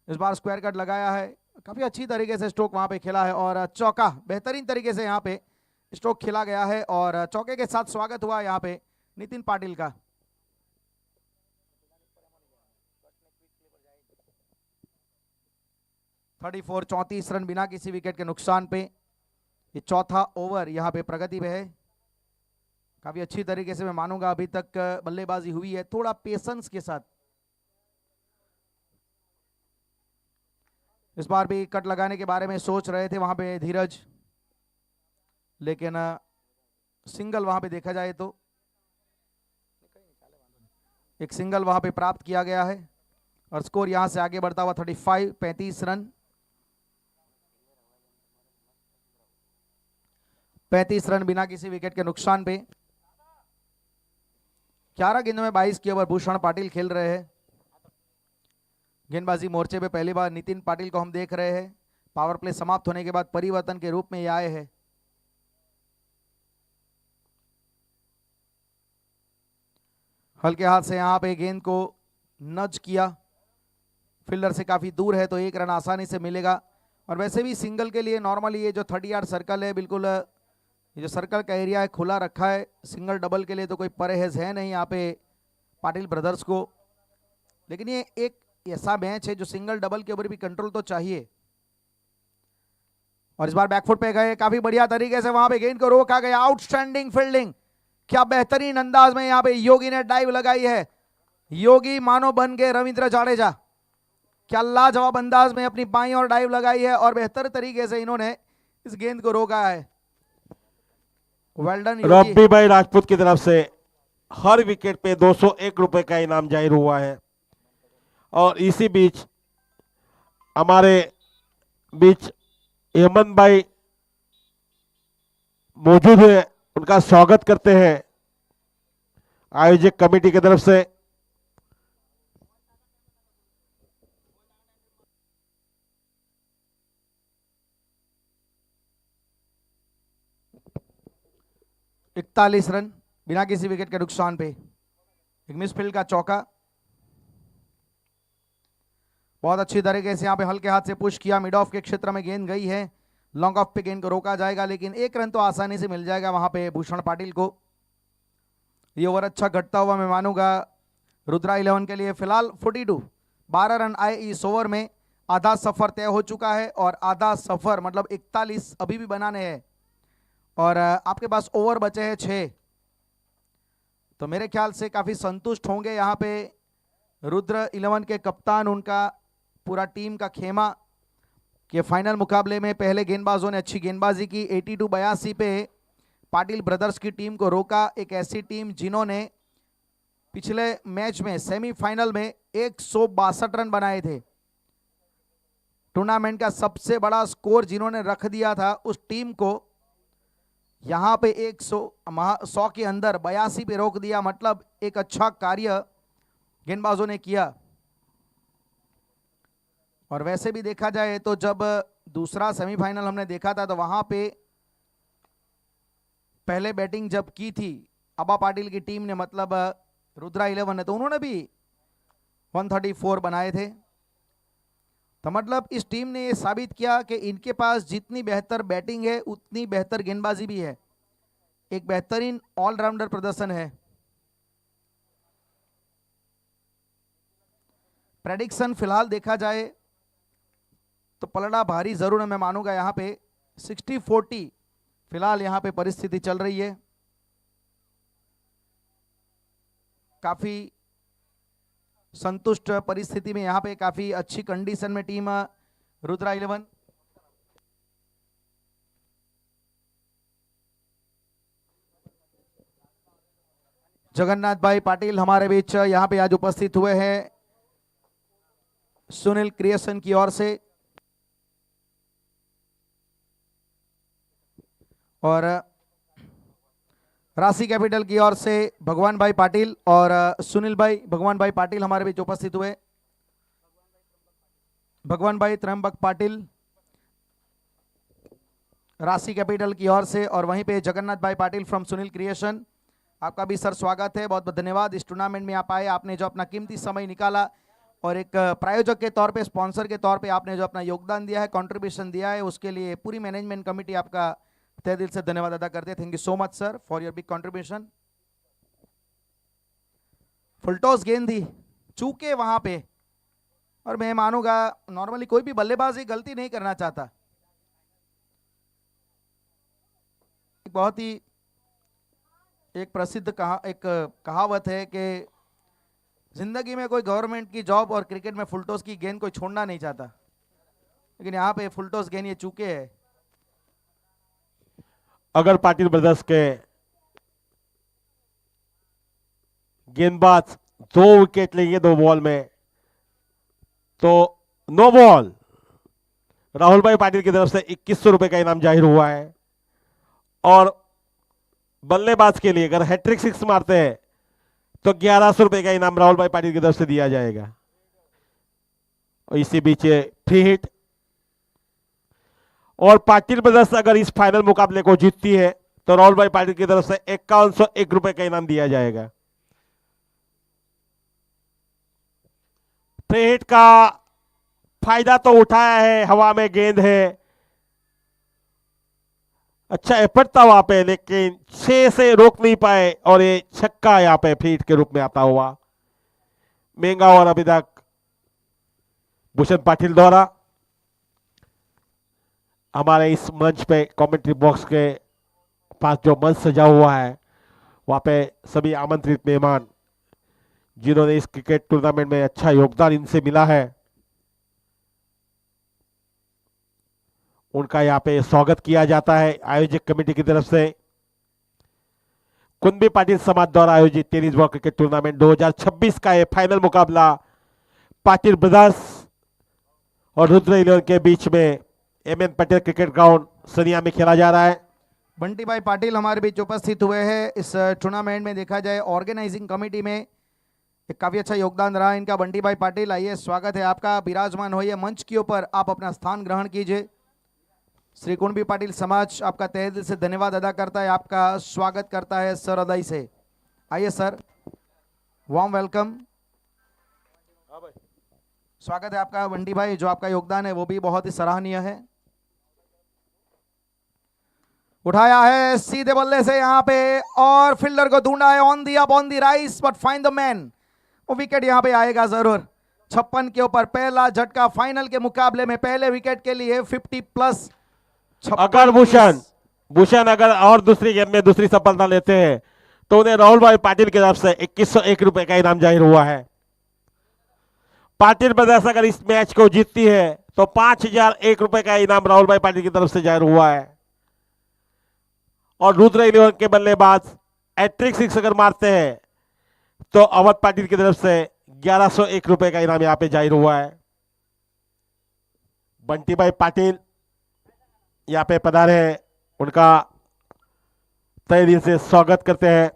इस बार स्क्वायर कट लगाया है, काफी अच्छी तरीके से स्ट्रोक वहां पे खेला है, और चौका बेहतरीन तरीके से यहाँ पे स्ट्रोक खेला गया है, और चौके के साथ स्वागत हुआ यहाँ पे नितिन पाटिल का। थर्टी 34 रन बिना किसी विकेट के नुकसान पे। ये चौथा ओवर यहाँ पे प्रगति पे है। काफी अच्छी तरीके से मैं मानूंगा अभी तक बल्लेबाजी हुई है, थोड़ा पेशेंस के साथ। इस बार भी कट लगाने के बारे में सोच रहे थे वहां पे धीरज, लेकिन सिंगल वहां पे देखा जाए तो एक सिंगल वहां पे प्राप्त किया गया है, और स्कोर यहां से आगे बढ़ता हुआ 35 रन। 35 रन बिना किसी विकेट के नुकसान पे। 11 गेंदों में 22 के ओवर भूषण पाटिल खेल रहे हैं। गेंदबाजी मोर्चे पे पहली बार नितिन पाटिल को हम देख रहे हैं। पावर प्ले समाप्त होने के बाद परिवर्तन के रूप में ये आए हैं। हल्के हाथ से यहाँ पे गेंद को नज किया, फील्डर से काफी दूर है, तो 1 रन आसानी से मिलेगा। और वैसे भी सिंगल के लिए नॉर्मली ये जो 30 यार्ड सर्कल है, बिल्कुल ये जो सर्कल का एरिया है खुला रखा है। सिंगल डबल के लिए तो कोई परहेज है नहीं यहाँ पे पाटिल ब्रदर्स को, लेकिन ये एक ऐसा मैच है जो सिंगल डबल के ऊपर भी कंट्रोल तो चाहिए। और इस बार बैकफुट पे गए, काफी बढ़िया तरीके से वहां पे गेंद को रोका गया। आउटस्टैंडिंग फील्डिंग, क्या बेहतरीन अंदाज में यहाँ पे योगी ने डाइव लगाई है। योगी मानो बन गए रविंद्र जाडेजा। क्या लाजवाब अंदाज में अपनी बाईं और डाइव लगाई है और बेहतर तरीके से इन्होंने इस गेंद को रोका है। वेल डन योगी। रब्बी भाई राजपूत की तरफ से हर विकेट पे 201 रुपए का इनाम जाहिर हुआ है। और इसी बीच हमारे बीच हेमंत भाई मौजूद है, उनका स्वागत करते हैं आयोजक कमेटी की तरफ से। इकतालीस रन बिना किसी विकेट के नुकसान पे। एक मिसफील्ड का चौका, बहुत अच्छी तरीके से यहां पे हल्के हाथ से पुश किया। मिड ऑफ के क्षेत्र में गेंद गई है, लॉन्ग ऑफ पे गेंद को रोका जाएगा, लेकिन एक रन तो आसानी से मिल जाएगा वहां पे भूषण पाटिल को। ये ओवर अच्छा घटता हुआ मैं मानूंगा रुद्रा 11 के लिए। फिलहाल 42 12 रन आए इस ओवर में। आधा सफर तय हो चुका है और आधा सफर मतलब 41 अभी भी बनाने हैं और आपके पास ओवर बचे हैं 6। तो मेरे ख्याल से काफी संतुष्ट होंगे यहाँ पे रुद्र 11 के कप्तान, उनका पूरा टीम का खेमा कि फाइनल मुकाबले में पहले गेंदबाजों ने अच्छी गेंदबाजी की। 82-82 पे पाटिल ब्रदर्स की टीम को रोका। एक ऐसी टीम जिन्होंने पिछले मैच में सेमीफाइनल में 162 रन बनाए थे। टूर्नामेंट का सबसे बड़ा स्कोर जिन्होंने रख दिया था, उस टीम को यहां पे 100 के अंदर 82 पे रोक दिया। मतलब एक अच्छा कार्य गेंदबाजों ने किया। और वैसे भी देखा जाए तो जब दूसरा सेमीफाइनल हमने देखा था तो वहां पे पहले बैटिंग जब की थी अबा पाटिल की टीम ने, मतलब रुद्रा 11 ने, तो उन्होंने भी 134 बनाए थे। तो मतलब इस टीम ने ये साबित किया कि इनके पास जितनी बेहतर बैटिंग है उतनी बेहतर गेंदबाजी भी है। एक बेहतरीन ऑलराउंडर प्रदर्शन है। प्रेडिक्शन फिलहाल देखा जाए तो पलड़ा भारी जरूर है, मैं मानूंगा यहाँ पे 60-40 फिलहाल यहाँ पे परिस्थिति चल रही है। काफी संतुष्ट परिस्थिति में यहाँ पे काफी अच्छी कंडीशन में टीम रुद्रा 11। जगन्नाथ भाई पाटिल हमारे बीच यहाँ पे आज उपस्थित हुए हैं सुनील क्रिएशन की ओर से, और राशि कैपिटल की ओर से भगवान भाई पाटिल और सुनील भाई भगवान भाई पाटिल हमारे बीच उपस्थित हुए। भगवान भाई त्रयंबक पाटिल राशि कैपिटल की ओर से, और वहीं पे जगन्नाथ भाई पाटिल फ्रॉम सुनील क्रिएशन। आपका भी सर स्वागत है, बहुत बहुत धन्यवाद। इस टूर्नामेंट में आप आए, आपने जो अपना कीमती समय निकाला और एक प्रायोजक के तौर पे, स्पॉन्सर के तौर पे आपने जो अपना योगदान दिया है, कंट्रीब्यूशन दिया है, उसके लिए पूरी मैनेजमेंट कमेटी आपका तहे दिल से धन्यवाद अदा करते हैं। Thank you so much sir for your big contribution. Full toss गेंद थी, चूके वहां पे, और मैं मानूंगा नॉर्मली कोई भी बल्लेबाज गलती नहीं करना चाहता। बहुत ही एक प्रसिद्ध कहावत है कि जिंदगी में कोई गवर्नमेंट की जॉब और क्रिकेट में फुलटॉस की गेंद कोई छोड़ना नहीं चाहता, लेकिन यहाँ पे फुलटॉस गेंद ये चूके है। अगर पाटिल ब्रदर्स के गेंदबाज 2 विकेट लेंगे 2 बॉल में, तो नो बॉल राहुल भाई पाटिल की तरफ से 2100 रुपए का इनाम जाहिर हुआ है। और बल्लेबाज के लिए अगर हैट्रिक 6 मारते हैं तो 1100 रुपए का इनाम राहुल भाई पाटिल की तरफ से दिया जाएगा। और इसी बीच फ्री हिट, और पाटिल ब्रदर्स अगर इस फाइनल मुकाबले को जीतती है तो राहुल भाई पाटिल की तरफ से 5101 रुपए का इनाम दिया जाएगा। फ्री हिट का फायदा तो उठाया है, हवा में गेंद है, अच्छा एफर्ट था वहां पे, लेकिन 6 से रोक नहीं पाए और ये छक्का यहाँ पे फ्री हिट के रूप में आता हुआ। महंगा और अभी तक भूषण पाटिल द्वारा हमारे इस मंच पे कमेंट्री बॉक्स के पास जो मंच सजा हुआ है वहां पे सभी आमंत्रित मेहमान जिन्होंने इस क्रिकेट टूर्नामेंट में अच्छा योगदान इनसे मिला है, उनका यहाँ पे स्वागत किया जाता है आयोजक कमेटी की तरफ से। कुंबी पाटिल समाज द्वारा आयोजित टेनिस बॉल क्रिकेट टूर्नामेंट 2026 का ये फाइनल मुकाबला पाटिल ब्रदर्स और रुद्र 11 के बीच में एमएन पटेल क्रिकेट ग्राउंड सनिया में खेला जा रहा है। बंटी भाई पाटिल हमारे बीच उपस्थित हुए हैं। इस टूर्नामेंट में देखा जाए ऑर्गेनाइजिंग कमेटी में एक काफी अच्छा योगदान रहा इनका। बंटी भाई पाटिल, आइए, स्वागत है आपका, विराजमान होइए मंच के ऊपर, आप अपना स्थान ग्रहण कीजिए। श्री कुंबी पाटिल समाज आपका तहे दिल से धन्यवाद अदा करता है, आपका स्वागत करता है सर हृदय से। आइए सर, वार्म वेलकम, स्वागत है आपका बंटी भाई। जो आपका योगदान है वो भी बहुत ही सराहनीय है। उठाया है सीधे बल्ले से यहाँ पे और फील्डर को ढूंढा है, on the up on the rice but find the man. वो विकेट यहाँ पे आएगा जरूर। 56 के ऊपर पहला झटका फाइनल के मुकाबले में पहले विकेट के लिए 50+। अगर भूषण अगर और दूसरी गेंद में दूसरी सफलता लेते हैं तो उन्हें राहुल भाई पाटिल की तरफ से 2101 रुपए का इनाम जाहिर हुआ है। पाटिल ब्रदर्स अगर इस मैच को जीतती है तो 5001 रुपए का इनाम राहुल भाई पाटिल की तरफ से जाहिर हुआ है। और रुद्र 11 के बल्लेबाज हैट्रिक सिक्स अगर मारते हैं तो अवध पाटिल की तरफ से 1101 रुपए का इनाम यहां पे जाहिर हुआ है। बंटी भाई पाटिल यहाँ पे पधारे हैं, उनका तहे दिल से स्वागत करते हैं।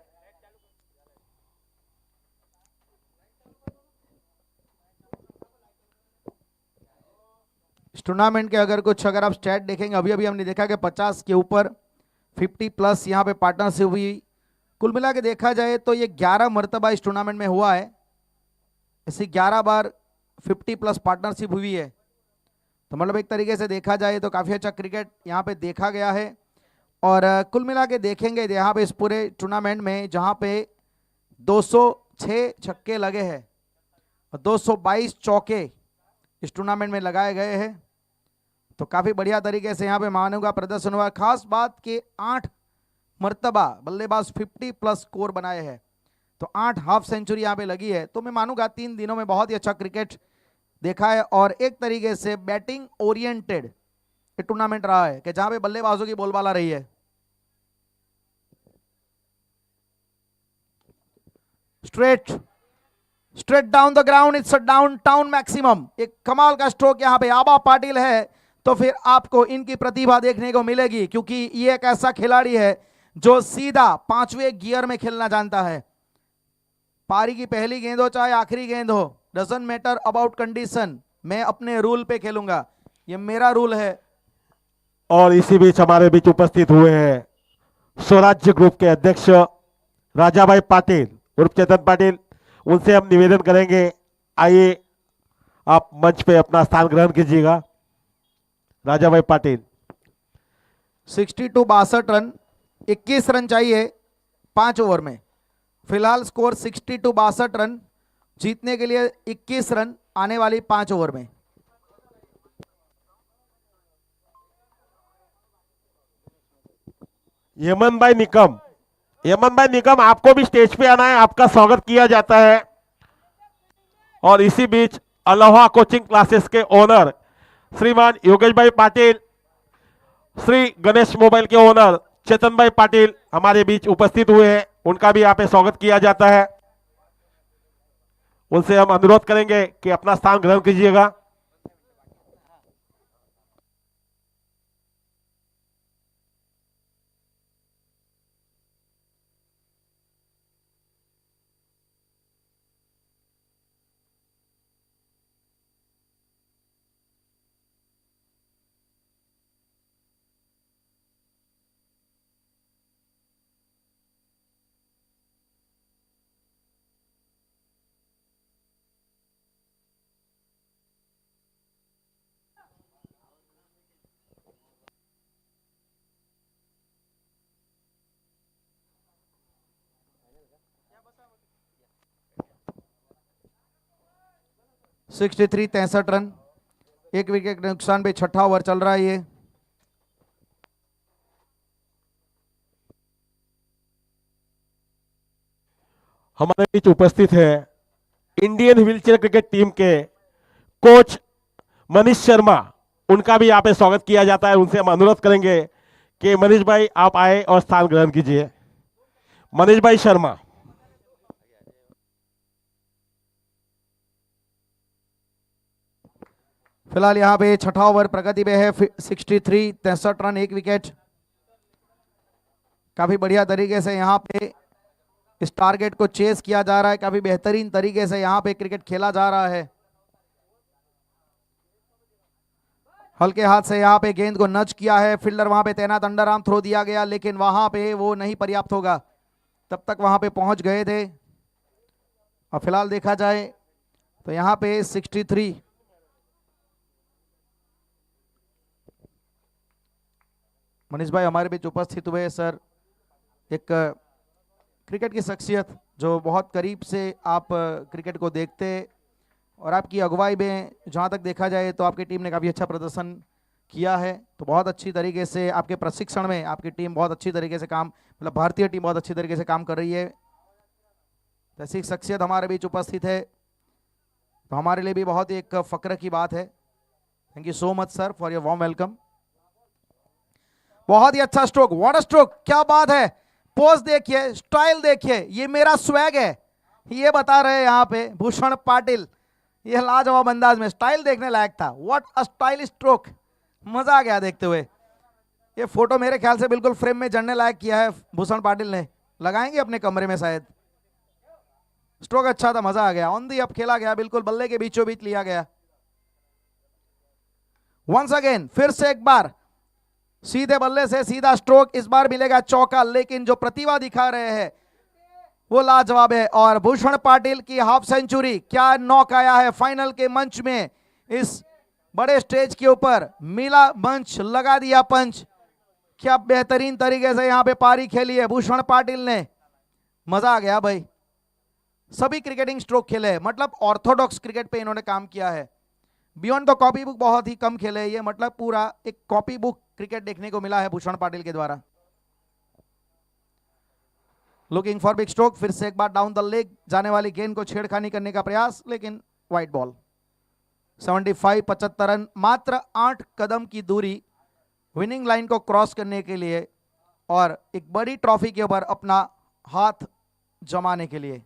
इस टूर्नामेंट के अगर आप स्टैट देखेंगे, अभी अभी हमने देखा कि 50 के ऊपर 50+ यहाँ पे पार्टनरशिप हुई। कुल मिला के देखा जाए तो ये 11 मरतबा इस टूर्नामेंट में हुआ है, ऐसी 11 बार 50+ पार्टनरशिप हुई है। तो मतलब एक तरीके से देखा जाए तो काफ़ी अच्छा क्रिकेट यहाँ पे देखा गया है। और कुल मिला के देखेंगे यहाँ पे इस पूरे टूर्नामेंट में जहाँ पे 206 छक्के लगे हैं और 222 चौके इस टूर्नामेंट में लगाए गए हैं। तो काफ़ी बढ़िया तरीके से यहाँ पे मानव का प्रदर्शन हुआ। खास बात कि 8 मरतबा बल्लेबाज 50+ स्कोर बनाए हैं, तो 8 हाफ सेंचुरी यहाँ पे लगी है। तो मैं मानूंगा 3 दिनों में बहुत ही अच्छा क्रिकेट देखा है और एक तरीके से बैटिंग ओरिएंटेड ये टूर्नामेंट रहा है कि जहां पे बल्लेबाजों की बोलबाला रही है। Straight down the ground, it's a down maximum. एक कमाल का स्ट्रोक यहाँ पे आबा पाटिल है तो फिर आपको इनकी प्रतिभा देखने को मिलेगी, क्योंकि ये एक ऐसा खिलाड़ी है जो सीधा 5वें गियर में खेलना जानता है। पारी की पहली गेंद हो चाहे आखिरी गेंद हो, डजंट मैटर अबाउट कंडीशन, मैं अपने रूल पे खेलूंगा, ये मेरा रूल है। और इसी बीच हमारे बीच उपस्थित हुए हैं स्वराज्य ग्रुप के अध्यक्ष राजा भाई पाटिल उर्फ चेतन पाटिल। उनसे हम निवेदन करेंगे, आइए आप मंच पे अपना स्थान ग्रहण कीजिएगा। राजा भाई पाटिल। 62 62 रन, 21 रन चाहिए 5 ओवर में। फिलहाल स्कोर 62 62 रन, जीतने के लिए 21 रन आने वाली 5 ओवर में। यमन भाई निकम, आपको भी स्टेज पे आना है, आपका स्वागत किया जाता है। और इसी बीच अलोहा कोचिंग क्लासेस के ओनर श्रीमान योगेश भाई पाटिल, श्री गणेश मोबाइल के ओनर चेतन भाई पाटिल हमारे बीच उपस्थित हुए हैं, उनका भी यहाँ पे स्वागत किया जाता है। उनसे हम अनुरोध करेंगे कि अपना स्थान ग्रहण कीजिएगा। सिक्सटी 63 रन, 1 विकेट के नुकसान पे 6ठा ओवर चल रहा है ये। हमारे बीच उपस्थित है इंडियन व्हीलचेयर क्रिकेट टीम के कोच मनीष शर्मा। उनका भी यहाँ पे स्वागत किया जाता है। उनसे हम अनुरोध करेंगे कि मनीष भाई आप आए और स्थान ग्रहण कीजिए। मनीष भाई शर्मा। फिलहाल यहाँ पे छठा ओवर प्रगति पे है, 63, 63 रन, 1 विकेट। काफी बढ़िया तरीके से यहाँ पे इस टारगेट को चेस किया जा रहा है। काफी बेहतरीन तरीके से यहाँ पे क्रिकेट खेला जा रहा है। हल्के हाथ से यहाँ पे गेंद को नच किया है, फील्डर वहां पे तैनात, अंडर आर्म थ्रो दिया गया, लेकिन वहां पे वो नहीं पर्याप्त होगा। तब तक वहां पे पहुंच गए थे। और फिलहाल देखा जाए तो यहाँ पे 63। मनीष भाई हमारे बीच उपस्थित हुए। सर, एक क्रिकेट की शख्सियत जो बहुत करीब से आप क्रिकेट को देखते, और आपकी अगुवाई में जहाँ तक देखा जाए तो आपकी टीम ने काफ़ी अच्छा प्रदर्शन किया है। तो बहुत अच्छी तरीके से आपके प्रशिक्षण में आपकी टीम बहुत अच्छी तरीके से काम, मतलब भारतीय टीम बहुत अच्छी तरीके से काम कर रही है। ऐसी शख्सियत हमारे बीच उपस्थित है तो हमारे लिए भी बहुत एक फक्र की बात है। Thank you so much sir for your warm welcome. बहुत ही अच्छा स्ट्रोक, व्हाट अ स्ट्रोक, क्या बात है। पोज देखिए, स्टाइल देखिए, ये मेरा स्वैग है, ये बता रहे हैं यहाँ पे भूषण पाटिल। ये लाजवाब अंदाज में स्टाइल देखने लायक था। व्हाट अ स्टाइल स्ट्रोक, मजा आ गया देखते हुए। ये फोटो मेरे ख्याल से बिल्कुल फ्रेम में जड़ने लायक किया है भूषण पाटिल ने, लगाएंगे अपने कमरे में शायद। स्ट्रोक अच्छा था, मजा आ गया। ऑन दी अप खेला गया, बिल्कुल बल्ले के बीचों बीच लिया गया। वंस अगेन, फिर से एक बार सीधे बल्ले से सीधा स्ट्रोक, इस बार मिलेगा चौका, लेकिन जो प्रतिभा दिखा रहे हैं वो लाजवाब है। और भूषण पाटिल की हाफ सेंचुरी, क्या नॉक आया है फाइनल के मंच में। इस बड़े स्टेज के ऊपर मिला मंच, लगा दिया पंच। क्या बेहतरीन तरीके से यहां पे पारी खेली है भूषण पाटिल ने, मजा आ गया भाई। सभी क्रिकेटिंग स्ट्रोक खेले, मतलब ऑर्थोडॉक्स क्रिकेट पे इन्होंने काम किया है। बियॉन्ड द कॉपी बुक बहुत ही कम खेले ये, मतलब पूरा एक कॉपी बुक क्रिकेट देखने को मिला है भूषण पाटिल के द्वारा। लुकिंग फॉर बिग स्ट्रोक, फिर से एक बार डाउन द लेग जाने वाली गेंद को छेड़खानी करने का प्रयास, लेकिन वाइड बॉल। 75, 75 रन, मात्र 8 कदम की दूरी विनिंग लाइन को क्रॉस करने के लिए और एक बड़ी ट्रॉफी के ऊपर अपना हाथ जमाने के लिए।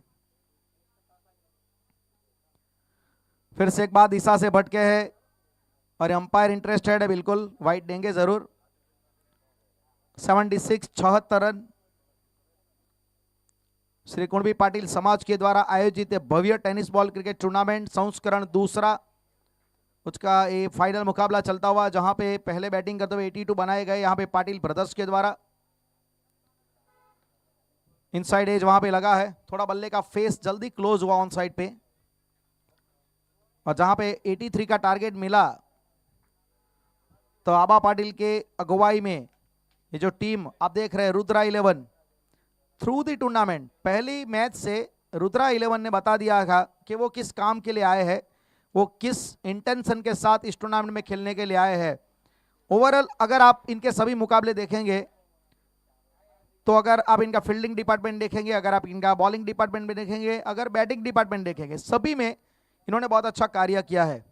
फिर से एक बार दिशा से भटके हैं और अंपायर इंटरेस्टेड है, बिल्कुल वाइड देंगे जरूर। 76, 76 रन। श्री कुणबी पाटिल समाज के द्वारा आयोजित भव्य टेनिस बॉल क्रिकेट टूर्नामेंट संस्करण दूसरा, उसका ये फाइनल मुकाबला चलता हुआ, जहां पे पहले बैटिंग करते हुए 82 बनाए गए यहां पे पाटिल ब्रदर्स के द्वारा। इनसाइड एज वहां पे लगा है, थोड़ा बल्ले का फेस जल्दी क्लोज हुआ ऑन साइड पे, और जहां पे 83 का टारगेट मिला तो आबा पाटिल के अगुवाई में ये जो टीम आप देख रहे हैं रुद्रा 11, थ्रू द टूर्नामेंट पहली मैच से रुद्रा 11 ने बता दिया था कि वो किस काम के लिए आए हैं, वो किस इंटेंशन के साथ इस टूर्नामेंट में खेलने के लिए आए हैं। ओवरऑल अगर आप इनके सभी मुकाबले देखेंगे तो अगर आप इनका फील्डिंग डिपार्टमेंट देखेंगे, अगर आप इनका बॉलिंग डिपार्टमेंट में देखेंगे, अगर बैटिंग डिपार्टमेंट देखेंगे, सभी में इन्होंने बहुत अच्छा कार्य किया है।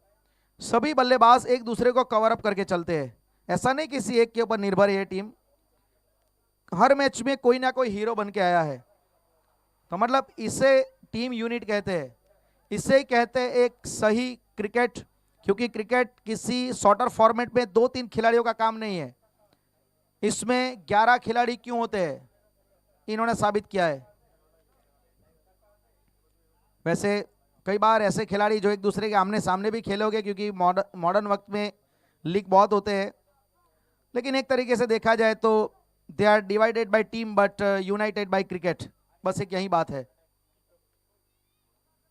सभी बल्लेबाज एक दूसरे को कवर अप करके चलते हैं, ऐसा नहीं किसी एक के ऊपर निर्भर है ये टीम। हर मैच में कोई ना कोई हीरो बन के आया है, तो मतलब इसे टीम यूनिट कहते हैं, इसे कहते हैं एक सही क्रिकेट। क्योंकि क्रिकेट किसी शॉर्टर फॉर्मेट में 2-3 खिलाड़ियों का काम नहीं है, इसमें 11 खिलाड़ी क्यों होते हैं इन्होंने साबित किया है। वैसे कई बार ऐसे खिलाड़ी जो एक दूसरे के आमने सामने भी खेलोगे, क्योंकि मॉडर्न वक्त में लीग बहुत होते हैं, लेकिन एक तरीके से देखा जाए तो they are divided by team but united by cricket, बस एक यही बात है।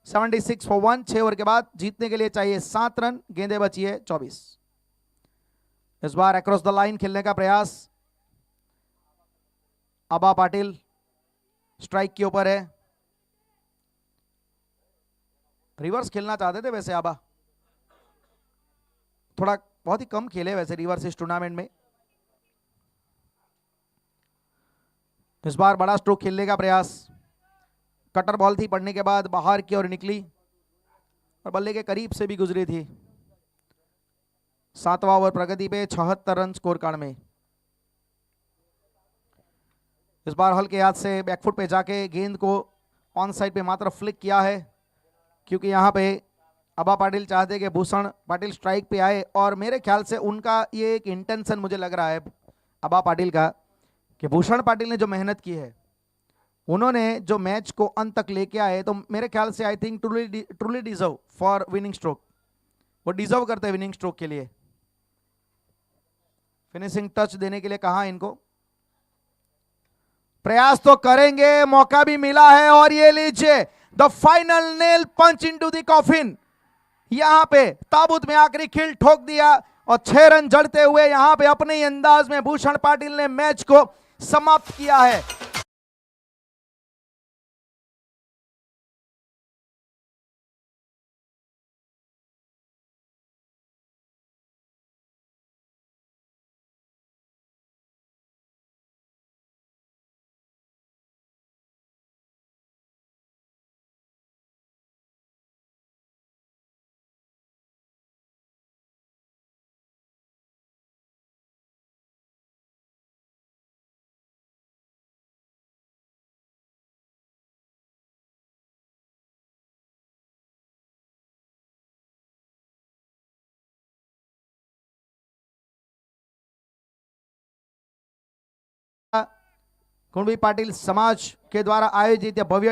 76 फॉर 1, 6 ओवर के बाद जीतने के लिए चाहिए 7 रन, गेंदें बची है 24। इस बार अक्रॉस द लाइन खेलने का प्रयास, आबा पाटिल स्ट्राइक के ऊपर है। रिवर्स खेलना चाहते थे वैसे आबा, थोड़ा बहुत ही कम खेले वैसे रिवर्स इस टूर्नामेंट में। इस बार बड़ा स्ट्रोक खेलने का प्रयास, कटर बॉल थी, पड़ने के बाद बाहर की ओर निकली और बल्ले के करीब से भी गुजरी थी। 7वां ओवर प्रगति पे 76 रन स्कोर कार्ड में। इस बार हल्के हाथ से बैकफुट पे जाके गेंद को ऑन साइड पे मात्र फ्लिक किया है, क्योंकि यहाँ पे अबा पाटिल चाहते कि भूषण पाटिल स्ट्राइक पे आए, और मेरे ख्याल से उनका ये एक इंटेंशन मुझे लग रहा है अबा पाटिल का, कि भूषण पाटिल ने जो मेहनत की है, उन्होंने जो मैच को अंत तक लेके आए, तो मेरे ख्याल से I think truly deserve for winning stroke. वो डिजर्व करते हैं विनिंग स्ट्रोक के लिए। फिनिशिंग टच देने के लिए कहा इनको, प्रयास तो करेंगे, मौका भी मिला है, और ये लीजिए the final nail punch into the coffin. यहां पे ताबूत में आखिरी खिल ठोक दिया और 6 रन जड़ते हुए यहां पे अपने ही अंदाज में भूषण पाटिल ने मैच को समाप्त किया है। कुणबी पाटिल समाज के द्वारा आयोजित भव्य